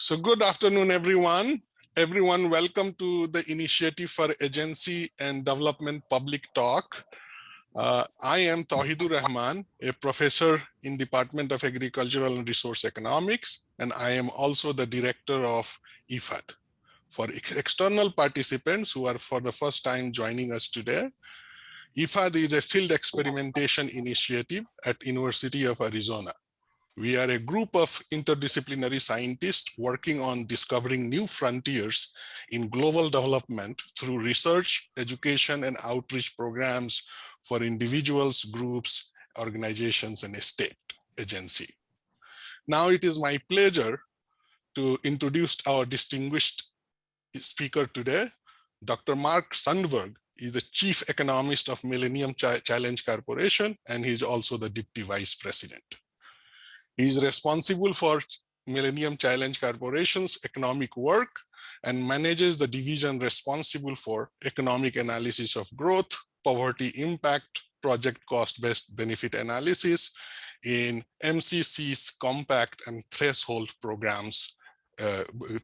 So good afternoon, everyone. Everyone, welcome to the Initiative for Agency and Development Public Talk. I am Tauhidur Rahman, a professor in Department of Agricultural and Resource Economics, and I am also the director of IfAD. For external participants who are for the first time joining us today, IfAD is a field experimentation initiative at University of Arizona. We are a group of interdisciplinary scientists working on discovering new frontiers in global development through research, education, and outreach programs for individuals, groups, organizations, and a state agency. Now it is my pleasure to introduce our distinguished speaker today. Dr. Mark Sundberg is the Chief Economist of Millennium Challenge Corporation, and he's also the Deputy Vice President. He is responsible for Millennium Challenge Corporation's economic work and manages the division responsible for economic analysis of growth, poverty impact, project cost-based benefit analysis in MCC's compact and threshold programs,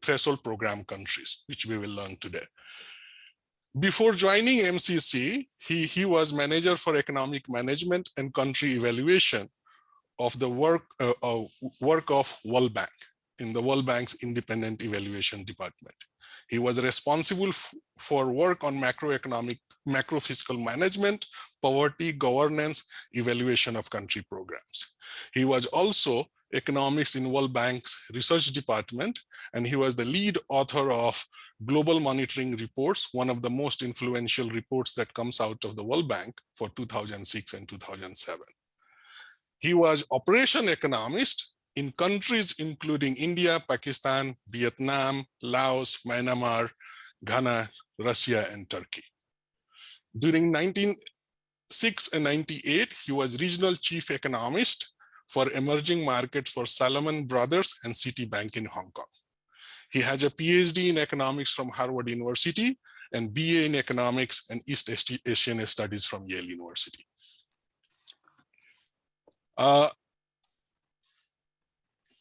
threshold program countries, which we will learn today. Before joining MCC, he was manager for economic management and country evaluation of the work of World Bank in the World Bank's independent evaluation department. He was responsible for work on macro fiscal management, poverty, governance, evaluation of country programs. He was also economics in World Bank's research department, and he was the lead author of Global Monitoring Reports, one of the most influential reports that comes out of the World Bank for 2006 and 2007. He was operation economist in countries including India, Pakistan, Vietnam, Laos, Myanmar, Ghana, Russia, and Turkey. During 1996 and 98, he was regional chief economist for emerging markets for Salomon Brothers and Citibank in Hong Kong. He has a PhD in economics from Harvard University and BA in economics and East Asian studies from Yale University.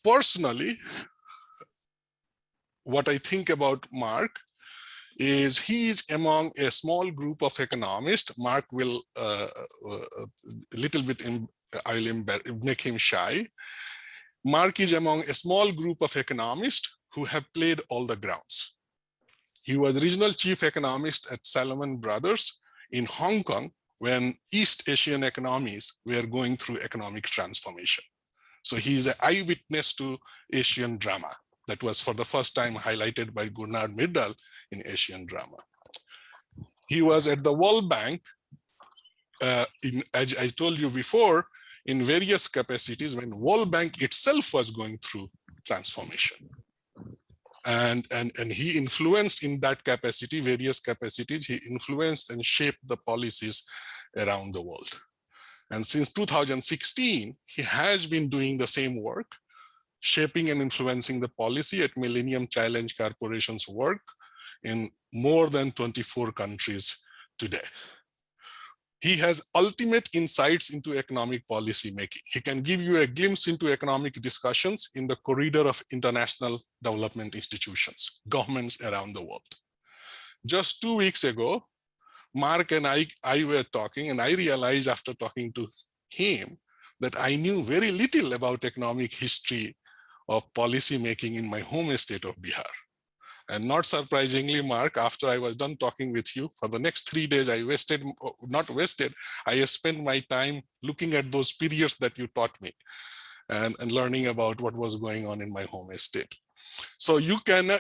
Personally, what I think about Mark is he is among a small group of economists. Mark will I will make him shy. Mark is among a small group of economists who have played all the grounds. He was regional chief economist at Salomon Brothers in Hong Kong when East Asian economies were going through economic transformation. So he is an eyewitness to Asian drama that was for the first time highlighted by Gurnard Myrdal in Asian drama. He was at the World Bank, as I told you before, in various capacities when World Bank itself was going through transformation. And he influenced in that capacity, various capacities, he influenced and shaped the policies around the world. And since 2016, he has been doing the same work, shaping and influencing the policy at Millennium Challenge Corporation's work in more than 24 countries today. He has ultimate insights into economic policy making. He can give you a glimpse into economic discussions in the corridor of international development institutions, governments around the world. Just 2 weeks ago, Mark and I were talking, and I realized after talking to him that I knew very little about economic history of policy making in my home state of Bihar. And not surprisingly, Mark, after I was done talking with you, for the next 3 days, I spent my time looking at those periods that you taught me and learning about what was going on in my home estate. So you can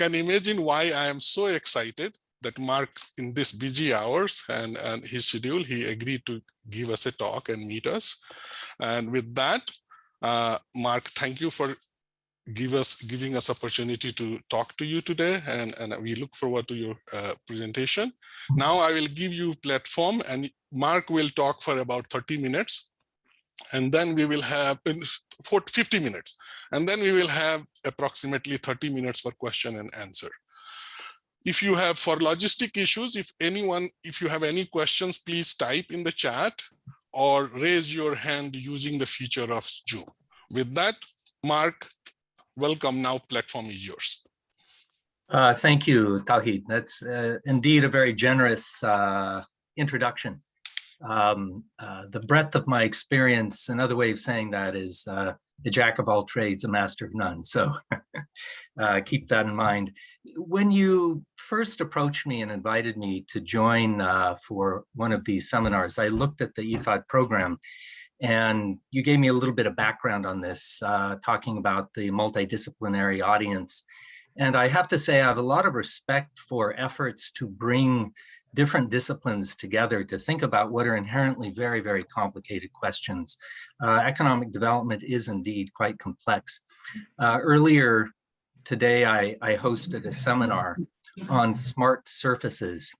imagine why I am so excited that Mark, in this busy hours and his schedule, he agreed to give us a talk and meet us. And with that, Mark, thank you for giving us opportunity to talk to you today, and we look forward to your presentation. Now I will give you platform, and Mark will talk for about 30 minutes, and then we will have 50 minutes, and then we will have approximately 30 minutes for question and answer. If you have, for logistic issues, if you have any questions, please type in the chat or raise your hand using the feature of Zoom. With that, Mark, Welcome. Now, platform is yours. Thank you, Tauhid. That's indeed a very generous introduction. The breadth of my experience, another way of saying that is a jack of all trades, a master of none. So keep that in mind. When you first approached me and invited me to join for one of these seminars, I looked at the IfAD program, and you gave me a little bit of background on this, talking about the multidisciplinary audience. And I have to say, I have a lot of respect for efforts to bring different disciplines together to think about what are inherently very, very complicated questions. Economic development is indeed quite complex. Earlier today, I hosted a seminar on smart surfaces.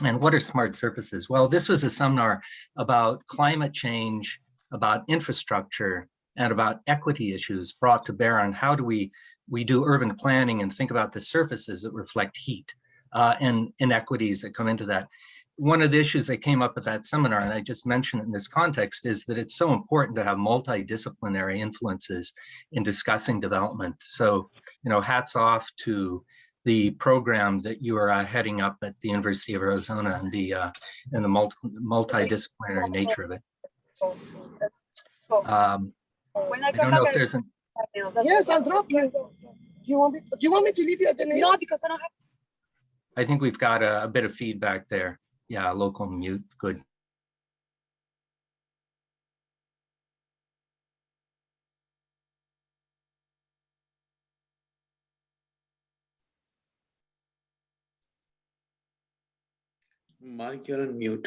And what are smart surfaces? Well, this was a seminar about climate change, about infrastructure, and about equity issues brought to bear on how do we do urban planning and think about the surfaces that reflect heat and inequities that come into that. One of the issues that came up at that seminar, and I just mentioned it in this context, is that it's so important to have multidisciplinary influences in discussing development. So, you know, hats off to the program that you are heading up at the University of Arizona and the multidisciplinary nature of it. I don't know if there's an... Yes, I'll drop you. Do you want me to leave you at the nails? No, because I don't have... I think we've got a bit of feedback there. Yeah, local mute, good. Mike, you're on mute.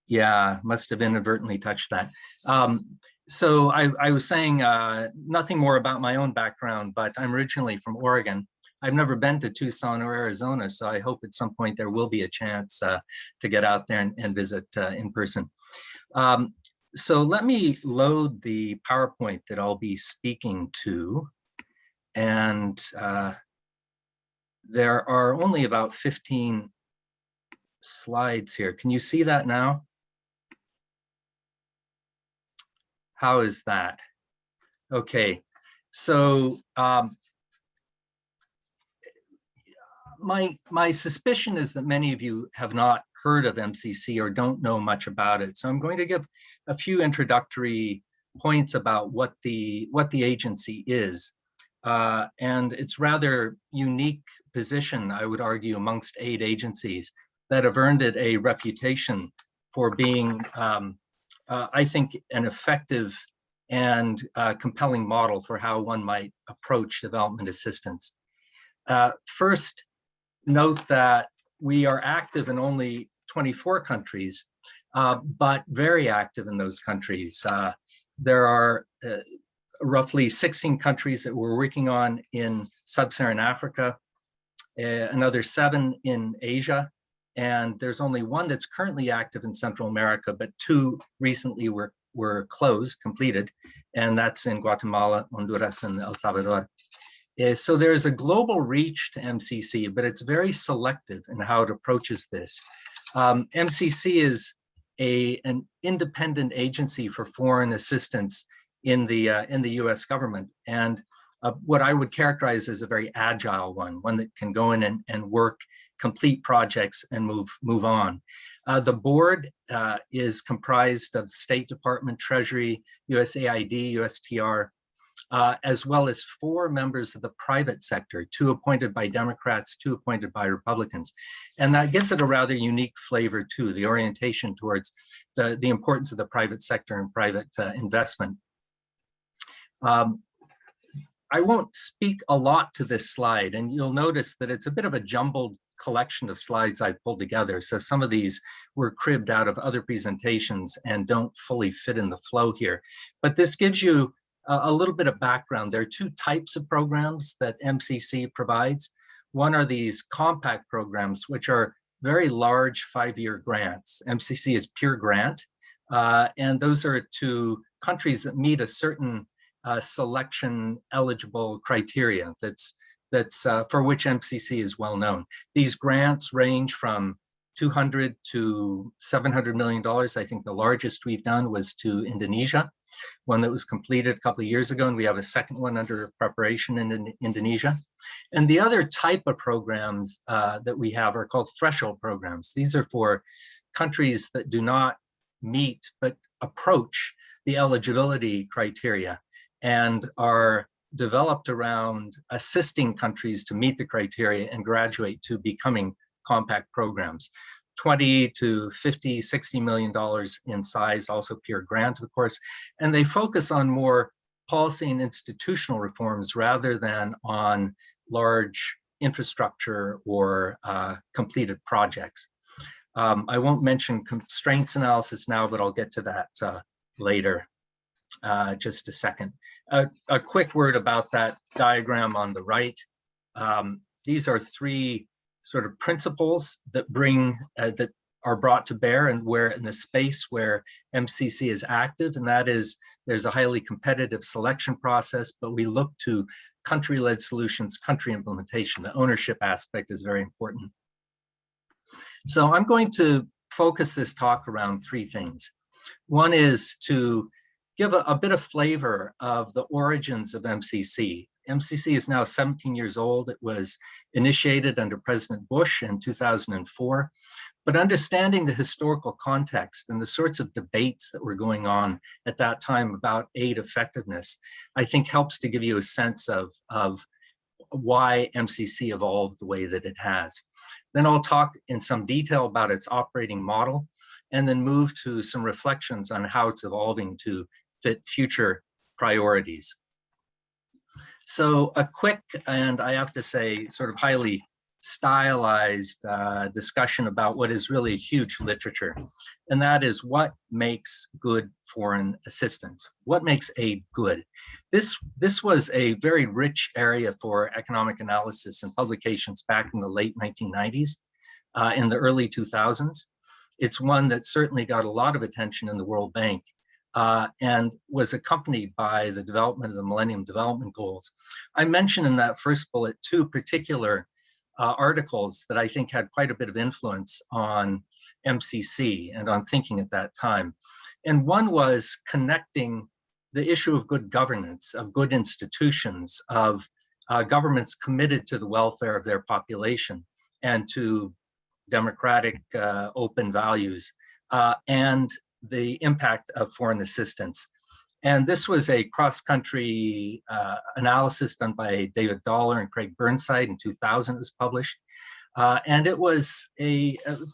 Yeah, must have inadvertently touched that. So I was saying nothing more about my own background, but I'm originally from Oregon. I've never been to Tucson or Arizona, so I hope at some point there will be a chance to get out there and visit in person. So let me load the PowerPoint that I'll be speaking to. And there are only about 15 slides here. Can you see that now? How is that? Okay, so my suspicion is that many of you have not heard of MCC or don't know much about it. So I'm going to give a few introductory points about what the agency is. And it's rather unique position, I would argue, amongst aid agencies that have earned it a reputation for being, I think, an effective and compelling model for how one might approach development assistance. First, note that we are active in only 24 countries, but very active in those countries. There are roughly 16 countries that we're working on in sub-Saharan Africa, another 7 in Asia, and there's only 1 that's currently active in Central America, but 2 recently were closed, completed, and that's in Guatemala, Honduras, and El Salvador. So there's a global reach to MCC, but it's very selective in how it approaches this. MCC is an independent agency for foreign assistance in the U.S. government, and what I would characterize as a very agile one that can go in and work, complete projects, and move on. The board is comprised of State Department, Treasury, USAID, USTR, as well as 4 members of the private sector, 2 appointed by Democrats, 2 appointed by Republicans. And that gives it a rather unique flavor too, the orientation towards the importance of the private sector and private investment. I won't speak a lot to this slide, and you'll notice that it's a bit of a jumbled collection of slides I pulled together. So some of these were cribbed out of other presentations and don't fully fit in the flow here. But this gives you a little bit of background. There are 2 types of programs that MCC provides. One are these compact programs, which are very large 5-year grants. MCC is pure grant, and those are to countries that meet a certain selection eligible criteria that's for which MCC is well known. These grants range from $200 to $700 million. I think the largest we've done was to Indonesia, one that was completed a couple of years ago, and we have a second one under preparation in Indonesia. And the other type of programs that we have are called threshold programs. These are for countries that do not meet but approach the eligibility criteria and are developed around assisting countries to meet the criteria and graduate to becoming compact programs. 20 to 50, $60 million in size, also peer grant, of course, and they focus on more policy and institutional reforms rather than on large infrastructure or completed projects. I won't mention constraints analysis now, but I'll get to that later. Just a second. A quick word about that diagram on the right. These are three sort of principles that that are brought to bear and where in the space where MCC is active, and that is there's a highly competitive selection process, but we look to country-led solutions, country implementation. The ownership aspect is very important. So I'm going to focus this talk around three things. One is to give a bit of flavor of the origins of MCC. MCC is now 17 years old. It was initiated under President Bush in 2004, but understanding the historical context and the sorts of debates that were going on at that time about aid effectiveness, I think helps to give you a sense of why MCC evolved the way that it has. Then I'll talk in some detail about its operating model and then move to some reflections on how it's evolving to fit future priorities. So a quick, and I have to say, sort of highly stylized discussion about what is really huge literature, and that is what makes good foreign assistance. What makes aid good? This was a very rich area for economic analysis and publications back in the late 1990s, in the early 2000s. It's one that certainly got a lot of attention in the World Bank, and was accompanied by the development of the Millennium Development Goals. I mentioned in that first bullet two particular articles that I think had quite a bit of influence on MCC and on thinking at that time. And one was connecting the issue of good governance, of good institutions, of governments committed to the welfare of their population and to democratic open values, and the impact of foreign assistance. And this was a cross-country analysis done by David Dollar and Craig Burnside in 2000. It was published. And it was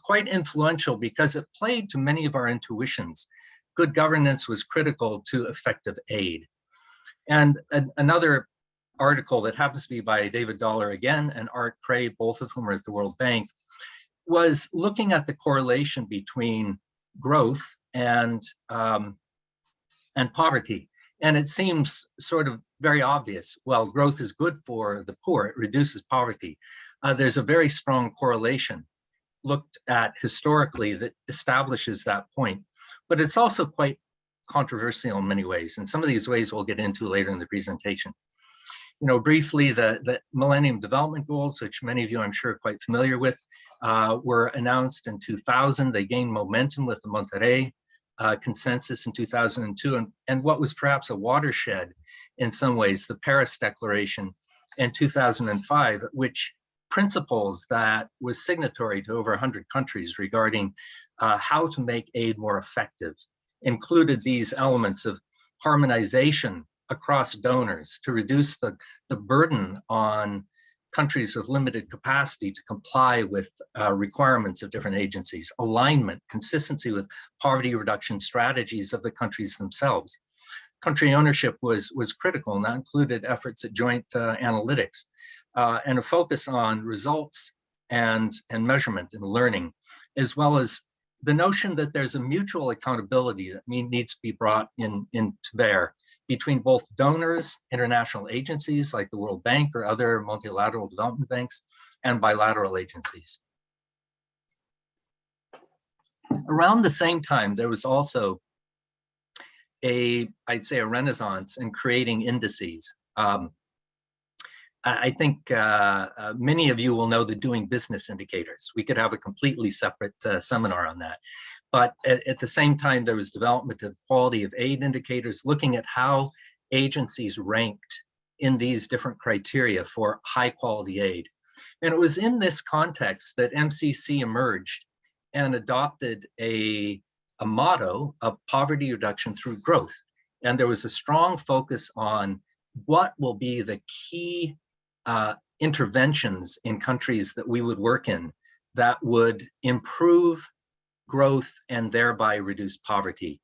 quite influential because it played to many of our intuitions. Good governance was critical to effective aid. And another article that happens to be by David Dollar again and Art Cray, both of whom are at the World Bank, was looking at the correlation between growth and poverty. And it seems sort of very obvious. Well, growth is good for the poor. It reduces poverty. There's a very strong correlation looked at historically that establishes that point. But it's also quite controversial in many ways. And some of these ways we'll get into later in the presentation. You know, briefly, the Millennium Development Goals, which many of you I'm sure are quite familiar with, were announced in 2000. They gained momentum with the Monterey consensus in 2002, and what was perhaps a watershed in some ways, the Paris Declaration in 2005, which principles that was signatory to over 100 countries regarding how to make aid more effective, included these elements of harmonization across donors to reduce the burden on countries with limited capacity to comply with requirements of different agencies, alignment, consistency with poverty reduction strategies of the countries themselves. Country ownership was critical, and that included efforts at joint analytics and a focus on results and measurement and learning, as well as the notion that there's a mutual accountability that needs to be brought in to bear between both donors, international agencies like the World Bank or other multilateral development banks, and bilateral agencies. Around the same time, there was also I'd say a renaissance in creating indices. I think many of you will know the doing business indicators. We could have a completely separate seminar on that. But at the same time, there was development of quality of aid indicators, looking at how agencies ranked in these different criteria for high quality aid. And it was in this context that MCC emerged and adopted a motto of poverty reduction through growth. And there was a strong focus on what will be the key interventions in countries that we would work in that would improve growth and thereby reduce poverty.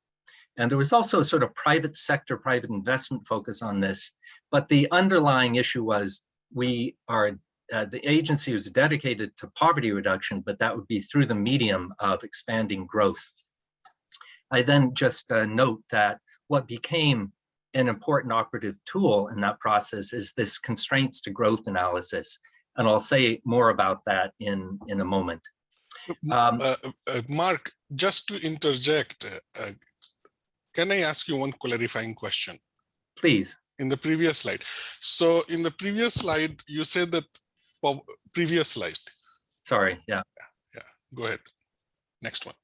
And there was also a sort of private sector, private investment focus on this, but the underlying issue was we are, the agency was dedicated to poverty reduction, but that would be through the medium of expanding growth. I then just note that what became an important operative tool in that process is this constraints to growth analysis. And I'll say more about that in a moment. Mark, just to interject, can I ask you one clarifying question? Please. In the previous slide. So in the previous slide, you said that previous slide. Sorry, yeah. Yeah, go ahead. Next one.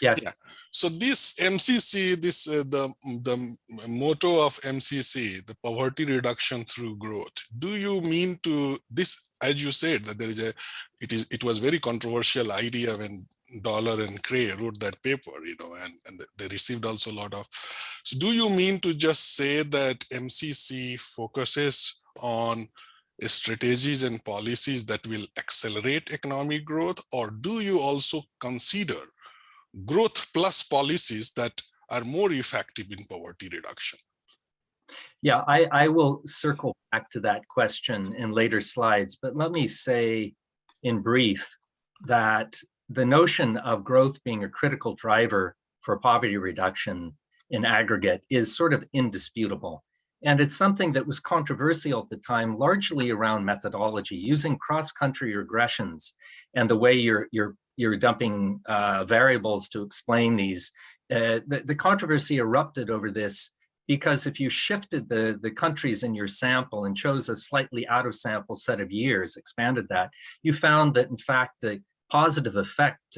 Yes. Yeah. So this MCC, this the motto of MCC, the poverty reduction through growth. Do you mean to this, as you said, that there is it was very controversial idea when Dollar and Cray wrote that paper, and they received also a lot of. So do you mean to just say that MCC focuses on strategies and policies that will accelerate economic growth, or do you also consider growth plus policies that are more effective in poverty reduction? Yeah, I will circle back to that question in later slides, but let me say in brief that the notion of growth being a critical driver for poverty reduction in aggregate is sort of indisputable. And it's something that was controversial at the time, largely around methodology, using cross-country regressions and the way you're dumping variables to explain these. The controversy erupted over this because if you shifted the countries in your sample and chose a slightly out of sample set of years, expanded that, you found that in fact the positive effect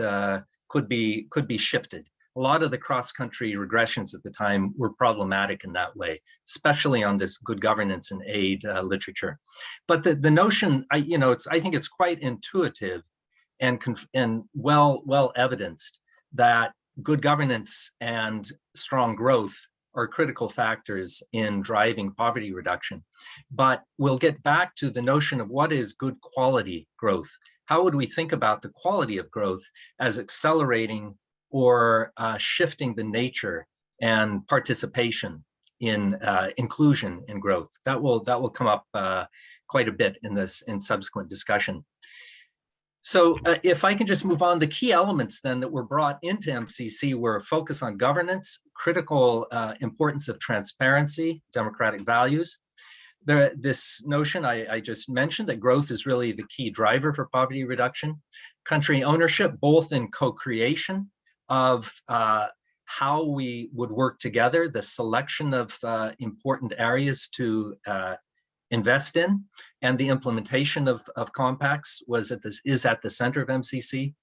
could be shifted. A lot of the cross-country regressions at the time were problematic in that way, especially on this good governance and aid literature. But the notion, I think it's quite intuitive and well evidenced that good governance and strong growth are critical factors in driving poverty reduction. But we'll get back to the notion of what is good quality growth. How would we think about the quality of growth as accelerating or shifting the nature and participation in inclusion in growth? That will come up quite a bit in subsequent discussion. So if I can just move on, the key elements then that were brought into MCC were focus on governance, critical importance of transparency, democratic values. This notion I just mentioned that growth is really the key driver for poverty reduction, country ownership, both in co-creation of how we would work together, the selection of important areas to invest in, and the implementation of compacts is at the center of MCC.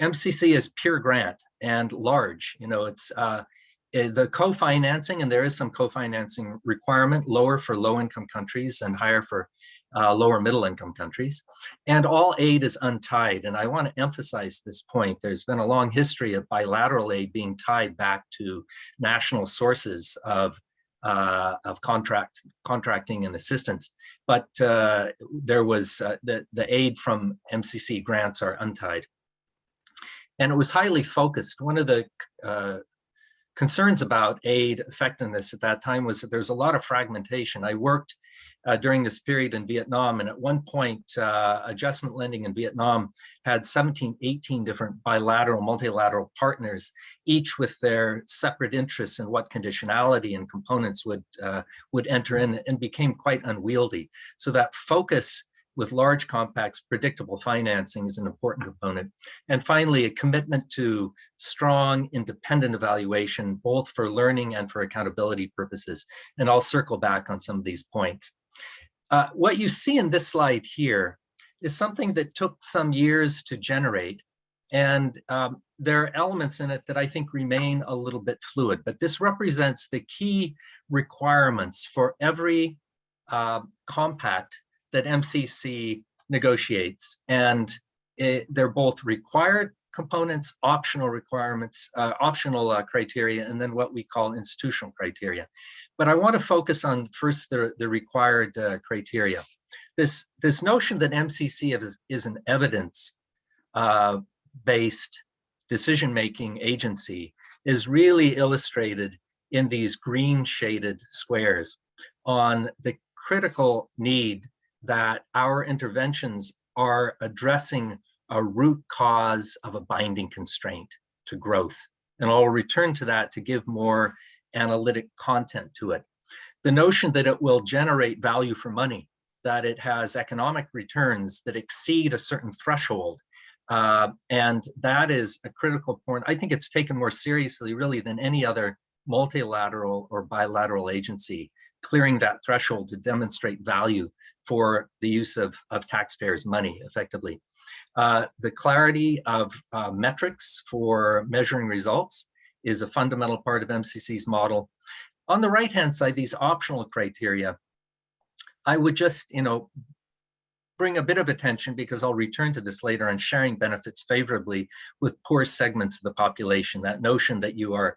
MCC is pure grant and large. It's the co-financing, and there is some co-financing requirement, lower for low-income countries and higher for lower middle-income countries. And all aid is untied. And I want to emphasize this point. There's been a long history of bilateral aid being tied back to national sources of contracting and assistance, but there was the aid from MCC grants are untied, and it was highly focused. One of the concerns about aid effectiveness at that time was that there's a lot of fragmentation. I worked during this period in Vietnam, and at one point, adjustment lending in Vietnam had 17, 18 different bilateral, multilateral partners, each with their separate interests in what conditionality and components would enter in, and became quite unwieldy. So that focus with large compacts, predictable financing is an important component. And finally, a commitment to strong independent evaluation, both for learning and for accountability purposes. And I'll circle back on some of these points. What you see in this slide here is something that took some years to generate. And there are elements in it that I think remain a little bit fluid, but this represents the key requirements for every compact that MCC negotiates. And they're both required components, optional requirements, optional criteria, and then what we call institutional criteria. But I want to focus on first the required criteria. This notion that MCC is an evidence based decision-making agency is really illustrated in these green shaded squares on the critical need that our interventions are addressing a root cause of a binding constraint to growth. And I'll return to that to give more analytic content to it. The notion that it will generate value for money, that it has economic returns that exceed a certain threshold. And that is a critical point. I think it's taken more seriously really than any other multilateral or bilateral agency, clearing that threshold to demonstrate value for the use of taxpayers' money effectively. The clarity of metrics for measuring results is a fundamental part of MCC's model. On the right-hand side, these optional criteria, I would just, bring a bit of attention, because I'll return to this later, on sharing benefits favorably with poor segments of the population. That notion that you are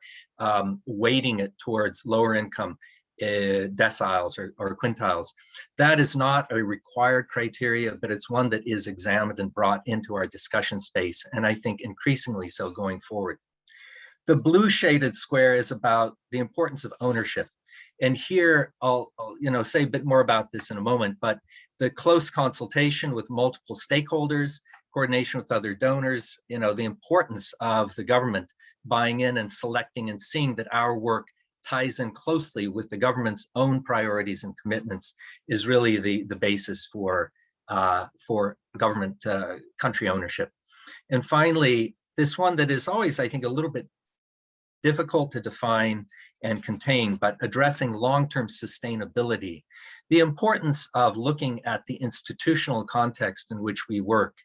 weighting it towards lower income deciles or quintiles. That is not a required criteria, but it's one that is examined and brought into our discussion space, and I think increasingly so going forward. The blue shaded square is about the importance of ownership. And here I'll say a bit more about this in a moment, but the close consultation with multiple stakeholders, coordination with other donors, the importance of the government buying in and selecting and seeing that our work ties in closely with the government's own priorities and commitments is really the basis for government country ownership. And finally, this one that is always, I think, a little bit difficult to define and contain, but addressing long-term sustainability, the importance of looking at the institutional context in which we work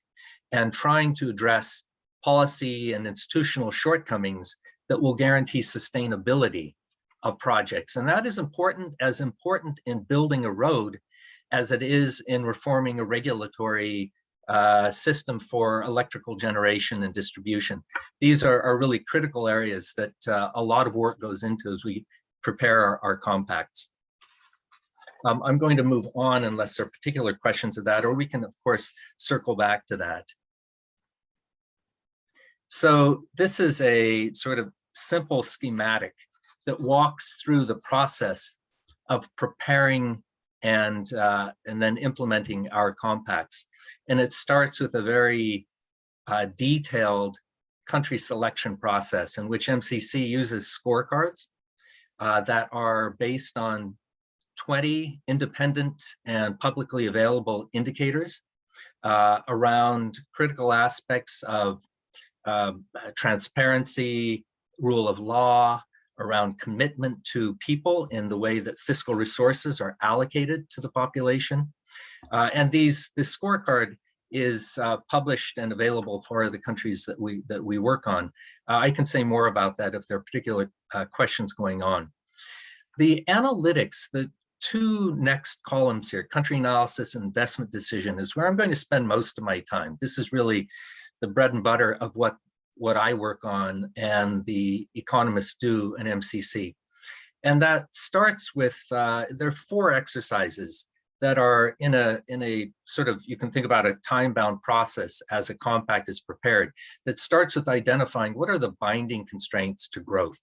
and trying to address policy and institutional shortcomings that will guarantee sustainability of projects. And that is as important in building a road as it is in reforming a regulatory system for electrical generation and distribution. These are really critical areas that a lot of work goes into as we prepare our compacts. I'm going to move on unless there are particular questions of that, or we can, of course, circle back to that. So this is a sort of simple schematic that walks through the process of preparing and then implementing our compacts. And it starts with a very detailed country selection process in which MCC uses scorecards that are based on 20 independent and publicly available indicators around critical aspects of transparency, rule of law, around commitment to people in the way that fiscal resources are allocated to the population. And this scorecard is published and available for the countries that we work on. I can say more about that if there are particular questions going on. The analytics, the two next columns here, country analysis and investment decision, is where I'm going to spend most of my time. This is really the bread and butter of what I work on and the economists do in MCC. And that starts with, there are 4 exercises that are in a sort of, you can think about a time-bound process as a compact is prepared, that starts with identifying what are the binding constraints to growth.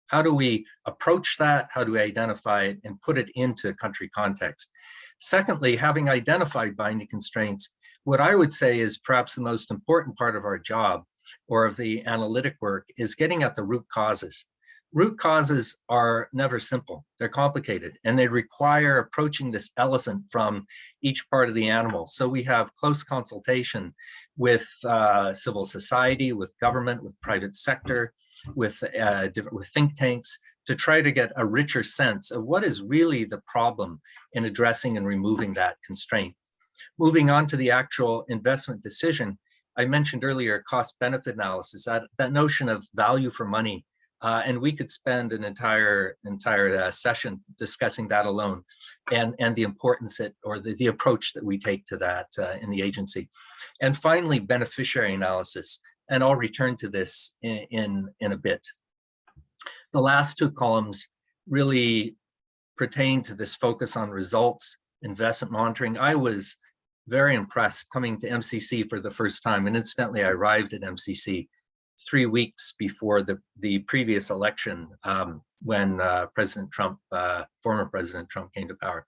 How do we approach that? How do we identify it and put it into country context? Secondly, having identified binding constraints, what I would say is perhaps the most important part of our job or of the analytic work is getting at the root causes. Root causes are never simple. They're complicated, and they require approaching this elephant from each part of the animal. So we have close consultation with civil society, with government, with private sector, with think tanks, to try to get a richer sense of what is really the problem in addressing and removing that constraint. Moving on to the actual investment decision, I mentioned earlier cost-benefit analysis, that notion of value for money, and we could spend an entire session discussing that alone, and the importance or the approach that we take to that in the agency. And finally, beneficiary analysis, and I'll return to this in a bit. The last two columns really pertain to this focus on results, investment monitoring. I was very impressed coming to MCC for the first time, and incidentally, I arrived at MCC 3 weeks before the previous election when President Trump, former President Trump, came to power.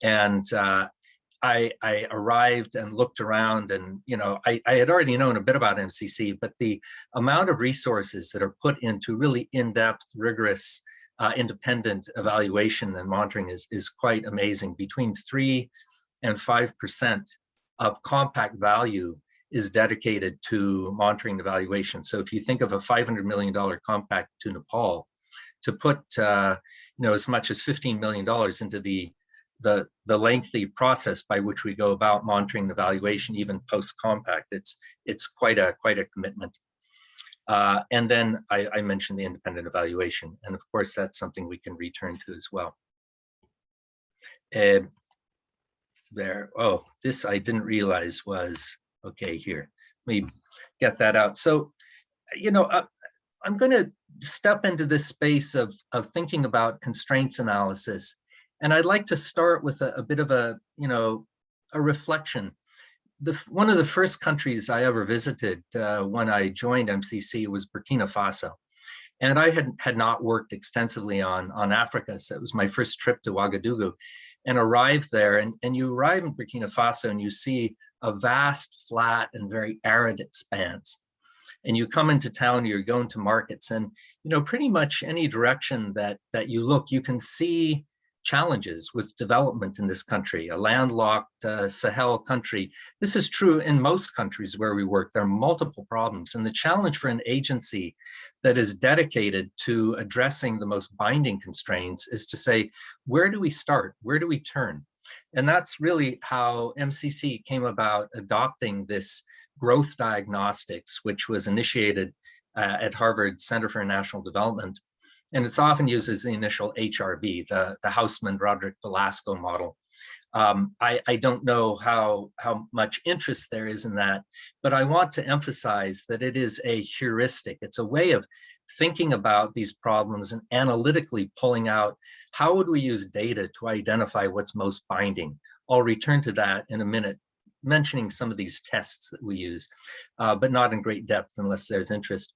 And I arrived and looked around, and I had already known a bit about MCC, but the amount of resources that are put into really in-depth, rigorous, independent evaluation and monitoring is quite amazing. Between 3 and 5% of compact value is dedicated to monitoring and evaluation. So if you think of a $500 million compact to Nepal, to put as much as $15 million into the lengthy process by which we go about monitoring the valuation, even post-compact, it's quite a commitment. And then I mentioned the independent evaluation, and of course that's something we can return to as well. This I didn't realize was okay here. Let me get that out. So, I'm going to step into this space of thinking about constraints analysis. And I'd like to start with a bit of a reflection. One of the first countries I ever visited when I joined MCC was Burkina Faso. And I had not worked extensively on Africa, so it was my first trip to Ouagadougou, and arrived there. And you arrive in Burkina Faso and you see a vast, flat, and very arid expanse. And you come into town, you're going to markets, and pretty much any direction that you look, you can see challenges with development in this country, a landlocked Sahel country. This is true in most countries where we work. There are multiple problems. And the challenge for an agency that is dedicated to addressing the most binding constraints is to say, where do we start? Where do we turn? And that's really how MCC came about adopting this growth diagnostics, which was initiated at Harvard Center for National Development. And it's often used as the initial HRB, the Hausman-Roderick Velasco model. I don't know how much interest there is in that, but I want to emphasize that it is a heuristic. It's a way of thinking about these problems and analytically pulling out how would we use data to identify what's most binding. I'll return to that in a minute, mentioning some of these tests that we use, but not in great depth unless there's interest.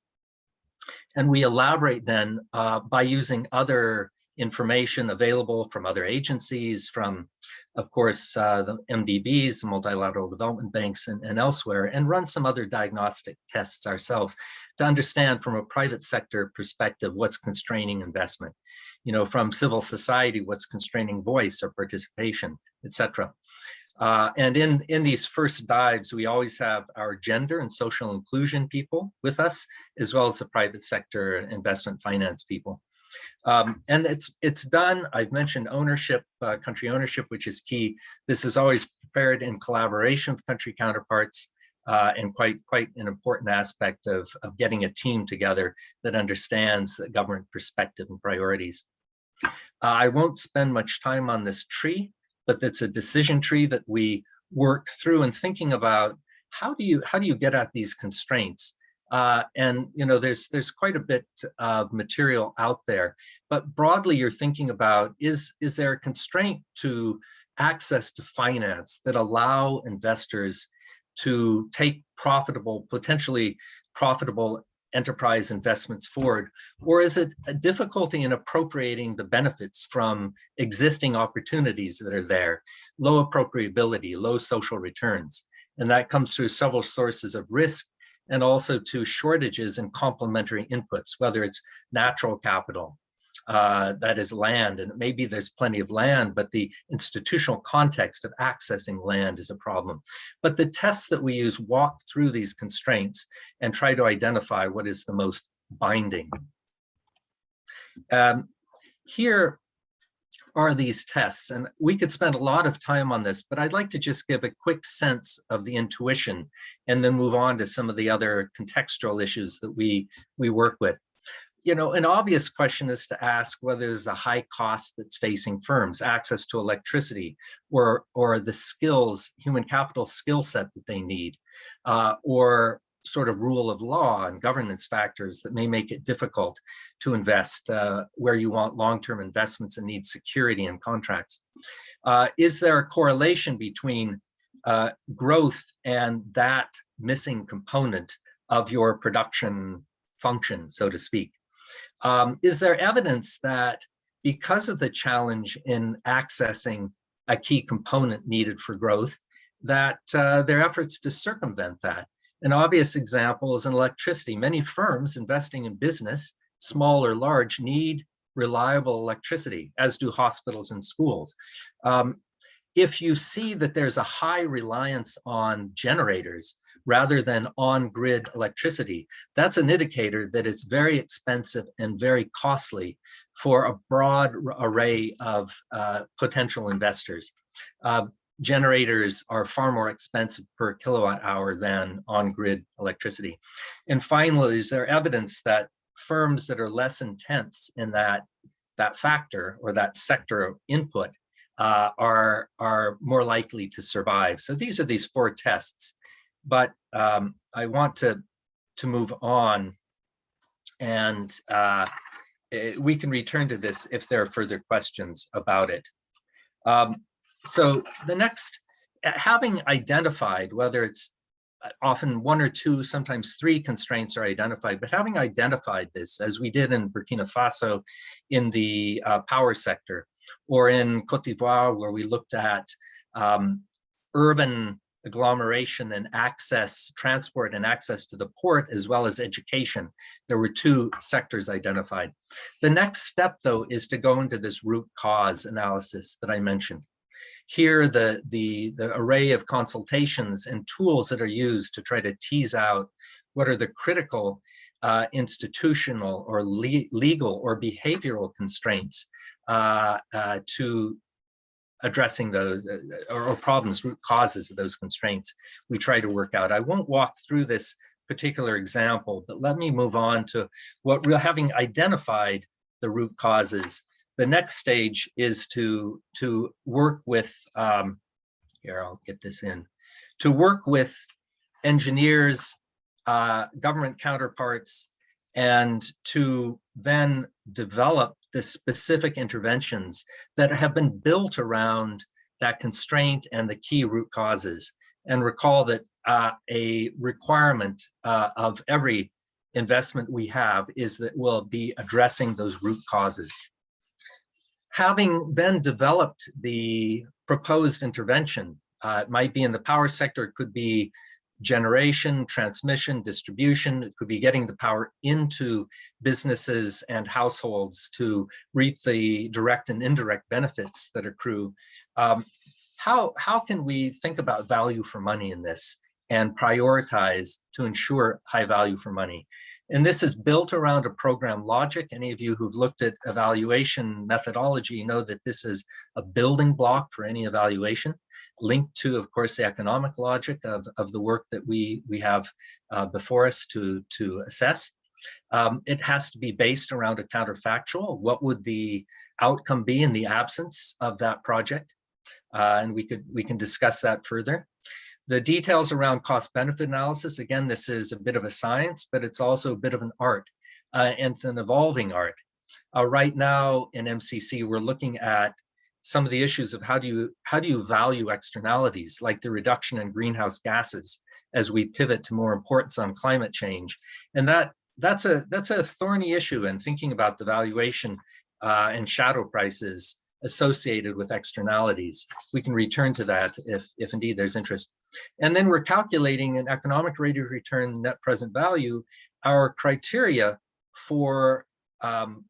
And we elaborate then by using other information available from other agencies, from, of course, the MDBs, the multilateral development banks, and elsewhere, and run some other diagnostic tests ourselves to understand from a private sector perspective what's constraining investment, from civil society, what's constraining voice or participation, etc. And in these first dives, we always have our gender and social inclusion people with us, as well as the private sector investment finance people. And it's done. I've mentioned ownership, country ownership, which is key. This is always prepared in collaboration with country counterparts, and quite an important aspect of getting a team together that understands the government perspective and priorities. I won't spend much time on this tree, but it's a decision tree that we work through and thinking about how do you get at these constraints. And there's quite a bit of material out there, but broadly you're thinking about is there a constraint to access to finance that allow investors to take potentially profitable enterprise investments forward, or is it a difficulty in appropriating the benefits from existing opportunities that are there, low appropriability, low social returns? And that comes through several sources of risk, and also to shortages in complementary inputs, whether it's natural capital, that is land, and maybe there's plenty of land, but the institutional context of accessing land is a problem. But the tests that we use walk through these constraints and try to identify what is the most binding. Here are these tests, and we could spend a lot of time on this, but I'd like to just give a quick sense of the intuition and then move on to some of the other contextual issues that we work with. You know, an obvious question is to ask whether there's a high cost that's facing firms, access to electricity, or the skills, human capital skill set that they need, or sort of rule of law and governance factors that may make it difficult to invest where you want long-term investments and need security in contracts. Is there a correlation between growth and that missing component of your production function, so to speak? Is there evidence that because of the challenge in accessing a key component needed for growth, that there are efforts to circumvent that? An obvious example is in electricity. Many firms investing in business, small or large, need reliable electricity, as do hospitals and schools. If you see that there's a high reliance on generators rather than on-grid electricity, that's an indicator that it's very expensive and very costly for a broad array of potential investors. Generators are far more expensive per kilowatt hour than on-grid electricity. And finally, is there evidence that firms that are less intense in that factor or that sector of input are more likely to survive? So these are these 4 tests, but I want to move on, and we can return to this if there are further questions about it. So the next, having identified, whether it's often 1 or 2, sometimes 3 constraints are identified, but having identified this, as we did in Burkina Faso in the power sector, or in Cote d'Ivoire, where we looked at urban agglomeration and access, transport and access to the port, as well as education. There were 2 sectors identified. The next step, though, is to go into this root cause analysis that I mentioned. Here, the array of consultations and tools that are used to try to tease out what are the critical institutional or legal or behavioral constraints to addressing those or problems, root causes of those constraints, we try to work out. I won't walk through this particular example, but let me move on to what we're having identified the root causes. The next stage is to work with, here, I'll get this in, to work with engineers, government counterparts, and to then develop the specific interventions that have been built around that constraint and the key root causes. And recall that a requirement of every investment we have is that we'll be addressing those root causes. Having then developed the proposed intervention, it might be in the power sector, it could be generation, transmission, distribution, it could be getting the power into businesses and households to reap the direct and indirect benefits that accrue. How can we think about value for money in this and prioritize to ensure high value for money? And this is built around a program logic. Any of you who've looked at evaluation methodology know that this is a building block for any evaluation, linked to, of course, the economic logic of the work that we have before us to assess. It has to be based around a counterfactual. What would the outcome be in the absence of that project? And we can discuss that further. The details around cost-benefit analysis, again, this is a bit of a science, but it's also a bit of an art, and it's an evolving art. Right now in MCC, we're looking at some of the issues of how do you value externalities, like the reduction in greenhouse gases, as we pivot to more importance on climate change. And that's a thorny issue, and thinking about the valuation and shadow prices associated with externalities. We can return to that if indeed there's interest. And then we're calculating an economic rate of return net present value. Our criteria for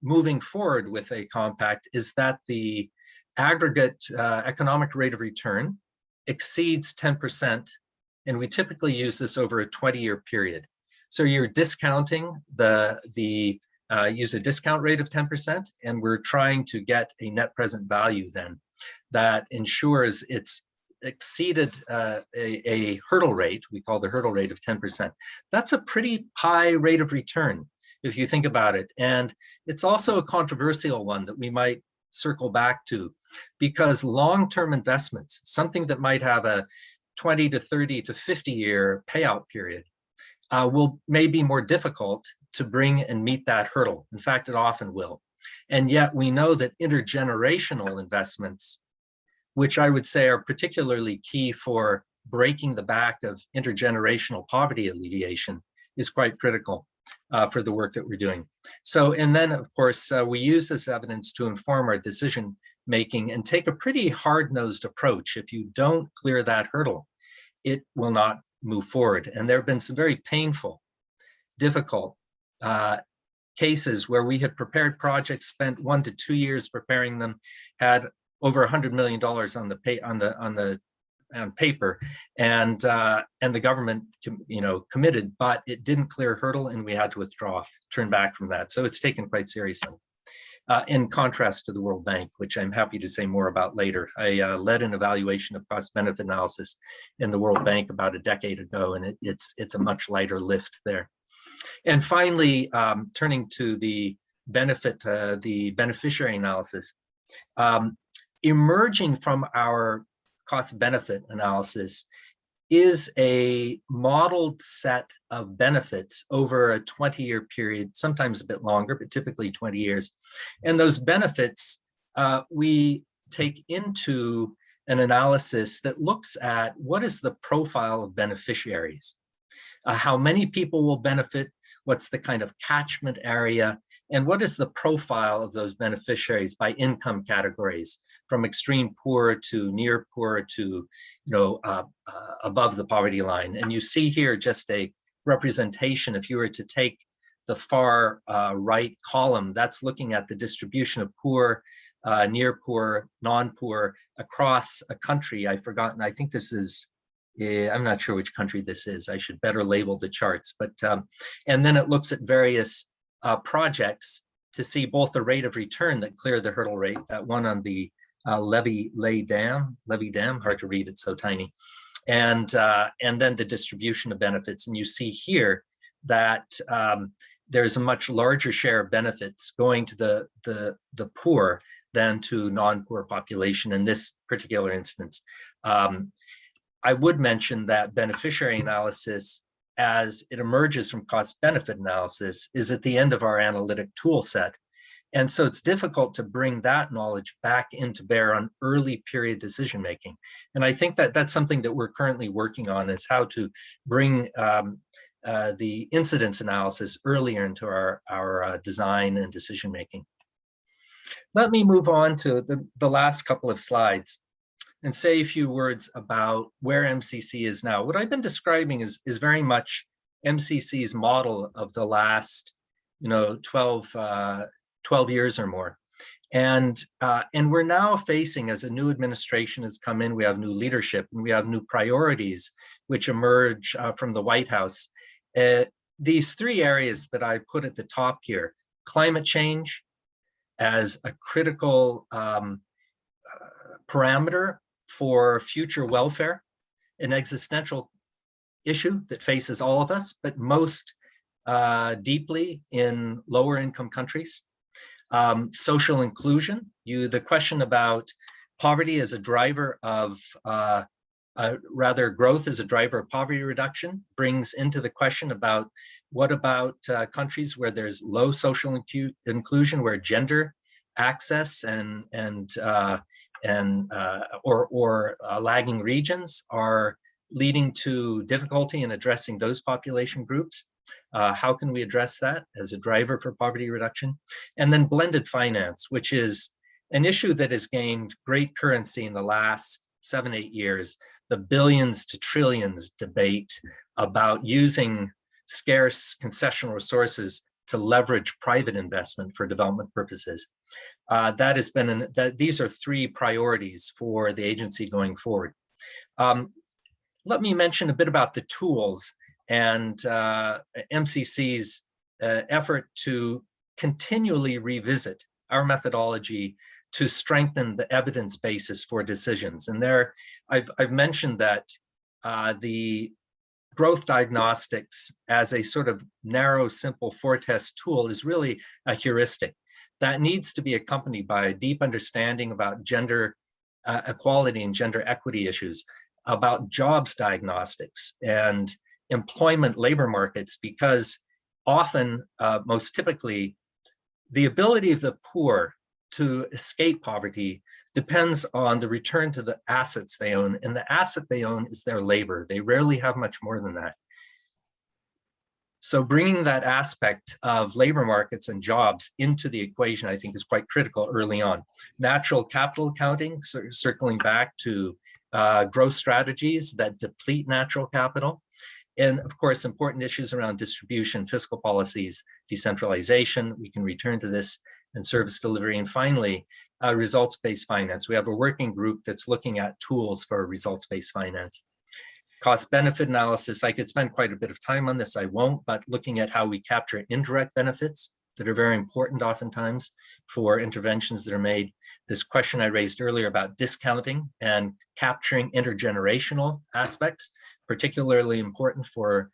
moving forward with a compact is that the aggregate economic rate of return exceeds 10%, and we typically use this over a 20-year period. So you're discounting the use a discount rate of 10%, and we're trying to get a net present value then that ensures it's exceeded a hurdle rate, we call the hurdle rate of 10%. That's a pretty high rate of return, if you think about it. And it's also a controversial one that we might circle back to, because long-term investments, something that might have a 20 to 30 to 50-year payout period, may be more difficult to bring and meet that hurdle. In fact, it often will. And yet we know that intergenerational investments, which I would say are particularly key for breaking the back of intergenerational poverty alleviation, is quite critical for the work that we're doing. So, and then of course, we use this evidence to inform our decision making and take a pretty hard-nosed approach. If you don't clear that hurdle, it will not move forward. And there have been some very painful, difficult cases where we had prepared projects, spent 1 to 2 years preparing them, had over $100 million on paper, and the government, committed, but it didn't clear a hurdle, and we had to withdraw, turn back from that. So it's taken quite seriously. In contrast to the World Bank, which I'm happy to say more about later. I led an evaluation of cost-benefit analysis in the World Bank about a decade ago, and it's a much lighter lift there. And finally, turning to the beneficiary analysis. Emerging from our cost-benefit analysis is a modeled set of benefits over a 20-year period, sometimes a bit longer, but typically 20 years. And those benefits we take into an analysis that looks at what is the profile of beneficiaries, how many people will benefit, what's the kind of catchment area, and what is the profile of those beneficiaries by income categories, from extreme poor to near poor to above the poverty line. And you see here just a representation. If you were to take the far right column, that's looking at the distribution of poor, near poor, non-poor across a country. I've forgotten, I think this is, I'm not sure which country this is. I should better label the charts. But and then it looks at various projects to see both the rate of return that clear the hurdle rate, that one on the levy dam, hard to read, it's so tiny, and then the distribution of benefits. And you see here that there's a much larger share of benefits going to the poor than to non-poor population in this particular instance. I would mention that beneficiary analysis, as it emerges from cost-benefit analysis, is at the end of our analytic tool set. And so it's difficult to bring that knowledge back into bear on early period decision-making. And I think that that's something that we're currently working on, is how to bring the incidence analysis earlier into our design and decision-making. Let me move on to the last couple of slides and say a few words about where MCC is now. What I've been describing is very much MCC's model of the last 12 years or more. And we're now facing, as a new administration has come in, we have new leadership and we have new priorities which emerge from the White House. These three areas that I put at the top here: climate change as a critical parameter for future welfare, an existential issue that faces all of us, but most deeply in lower income countries. Social inclusion, the question about poverty as a driver of, growth as a driver of poverty reduction brings into the question about what about countries where there's low social inclusion, where gender access or lagging regions are leading to difficulty in addressing those population groups. How can we address that as a driver for poverty reduction? And then blended finance, which is an issue that has gained great currency in the last 7-8 years. The billions to trillions debate about using scarce concessional resources to leverage private investment for development purposes. That has been these are three priorities for the agency going forward. Let me mention a bit about the tools and MCC's effort to continually revisit our methodology to strengthen the evidence basis for decisions. And there, I've mentioned that the growth diagnostics as a sort of narrow, simple four-test tool is really a heuristic that needs to be accompanied by a deep understanding about gender equality and gender equity issues, about jobs diagnostics and employment labor markets, because often, most typically, the ability of the poor to escape poverty depends on the return to the assets they own, and the asset they own is their labor. They rarely have much more than that. So bringing that aspect of labor markets and jobs into the equation, I think, is quite critical early on. Natural capital accounting, circling back to growth strategies that deplete natural capital. And of course, important issues around distribution, fiscal policies, decentralization, we can return to this, and service delivery. And finally, results-based finance. We have a working group that's looking at tools for results-based finance. Cost-benefit analysis, I could spend quite a bit of time on this, I won't, but looking at how we capture indirect benefits that are very important oftentimes for interventions that are made. This question I raised earlier about discounting and capturing intergenerational aspects, particularly important for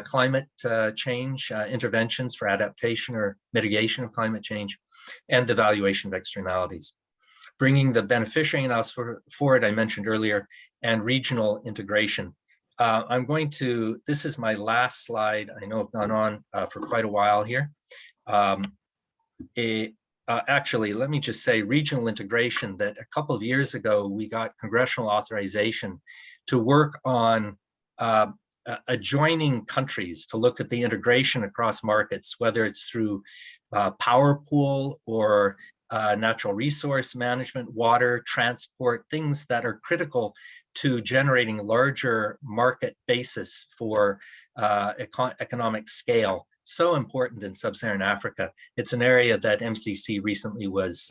climate change interventions for adaptation or mitigation of climate change, and the valuation of externalities. Bringing the beneficiary analysis forward, I mentioned earlier, and regional integration. I'm going to, this is my last slide. I know I've gone on for quite a while here. Actually, let me just say regional integration, that a couple of years ago, we got congressional authorization to work on adjoining countries to look at the integration across markets, whether it's through power pool or natural resource management, water, transport, things that are critical to generating larger market basis for economic scale. So important in sub-Saharan Africa. It's an area that MCC recently was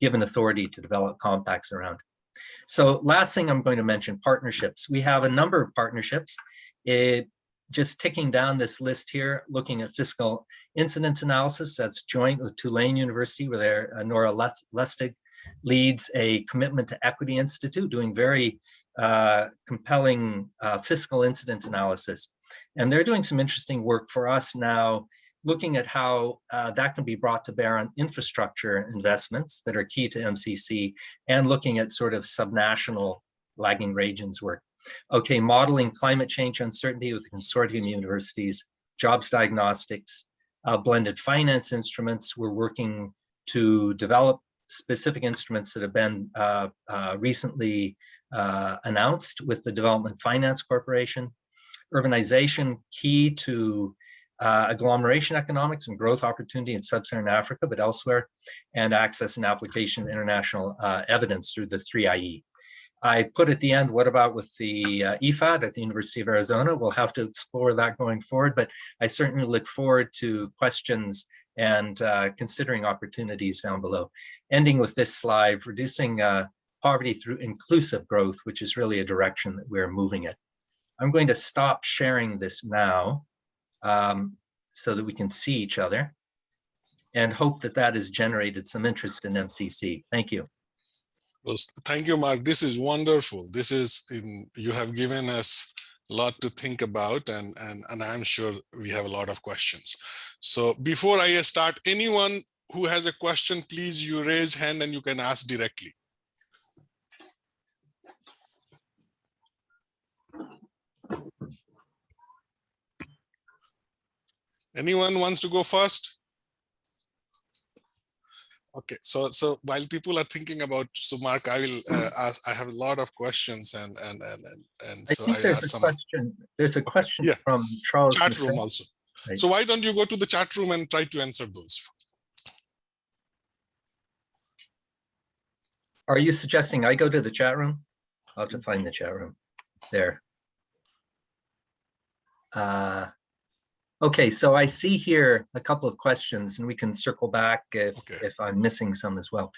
given authority to develop compacts around. So last thing I'm going to mention, partnerships. We have a number of partnerships. Just ticking down this list here, looking at fiscal incidence analysis, that's joint with Tulane University, where Nora Lustig leads a Commitment to Equity Institute, doing very compelling fiscal incidence analysis. And they're doing some interesting work for us now, looking at how that can be brought to bear on infrastructure investments that are key to MCC, and looking at sort of subnational lagging regions work. Okay, modeling climate change uncertainty with consortium universities, jobs diagnostics, blended finance instruments. We're working to develop specific instruments that have been recently announced with the Development Finance Corporation. Urbanization, key to agglomeration economics and growth opportunity in sub-Saharan Africa, but elsewhere, and access and application of international evidence through the 3IE. I put at the end, what about with the IfAD at the University of Arizona? We'll have to explore that going forward, but I certainly look forward to questions and considering opportunities down below. Ending with this slide, reducing poverty through inclusive growth, which is really a direction that we're moving in. I'm going to stop sharing this now so that we can see each other, and hope that that has generated some interest in MCC. Thank you. Well, thank you, Mark. This is wonderful. This is, you have given us a lot to think about, and I'm sure we have a lot of questions. So before I start, anyone who has a question, please, you raise hand and you can ask directly. Anyone wants to go first? Okay, so while people are thinking about, so Mark, I will ask, I have a lot of questions, and so I there's ask a some. Question. There's a question Yeah. from Charles. Chat room also. Right. So why don't you go to the chat room and try to answer those? Are you suggesting I go to the chat room? I'll have to find the chat room there. Okay, so I see here a couple of questions, and we can circle back if I'm missing some as well.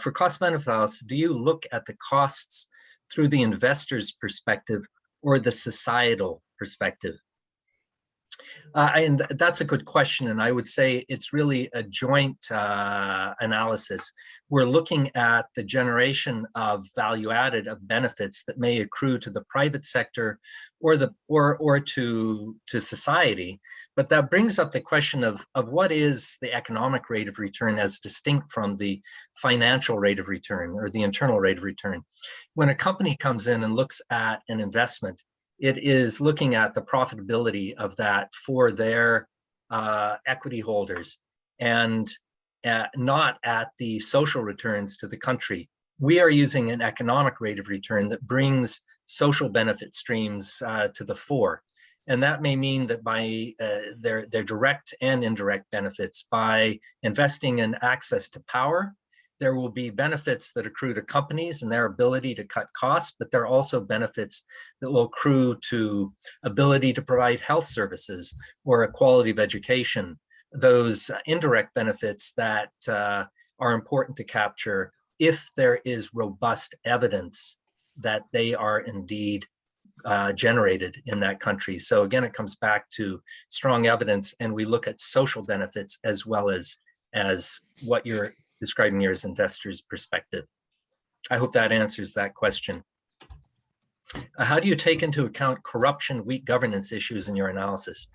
For cost benefit analysis, do you look at the costs through the investor's perspective or the societal perspective? And that's a good question. And I would say it's really a joint analysis. We're looking at the generation of value added, of benefits that may accrue to the private sector or to society. But that brings up the question of what is the economic rate of return as distinct from the financial rate of return or the internal rate of return. When a company comes in and looks at an investment, it is looking at the profitability of that for their equity holders and not at the social returns to the country. We are using an economic rate of return that brings social benefit streams to the fore. And that may mean that by their direct and indirect benefits, by investing in access to power, there will be benefits that accrue to companies and their ability to cut costs, but there are also benefits that will accrue to ability to provide health services or a quality of education, those indirect benefits that are important to capture if there is robust evidence that they are indeed generated in that country. So again, it comes back to strong evidence, and we look at social benefits as well as what you're describing here as investors' perspective. I hope that answers that question. How do you take into account corruption, weak governance issues in your analysis?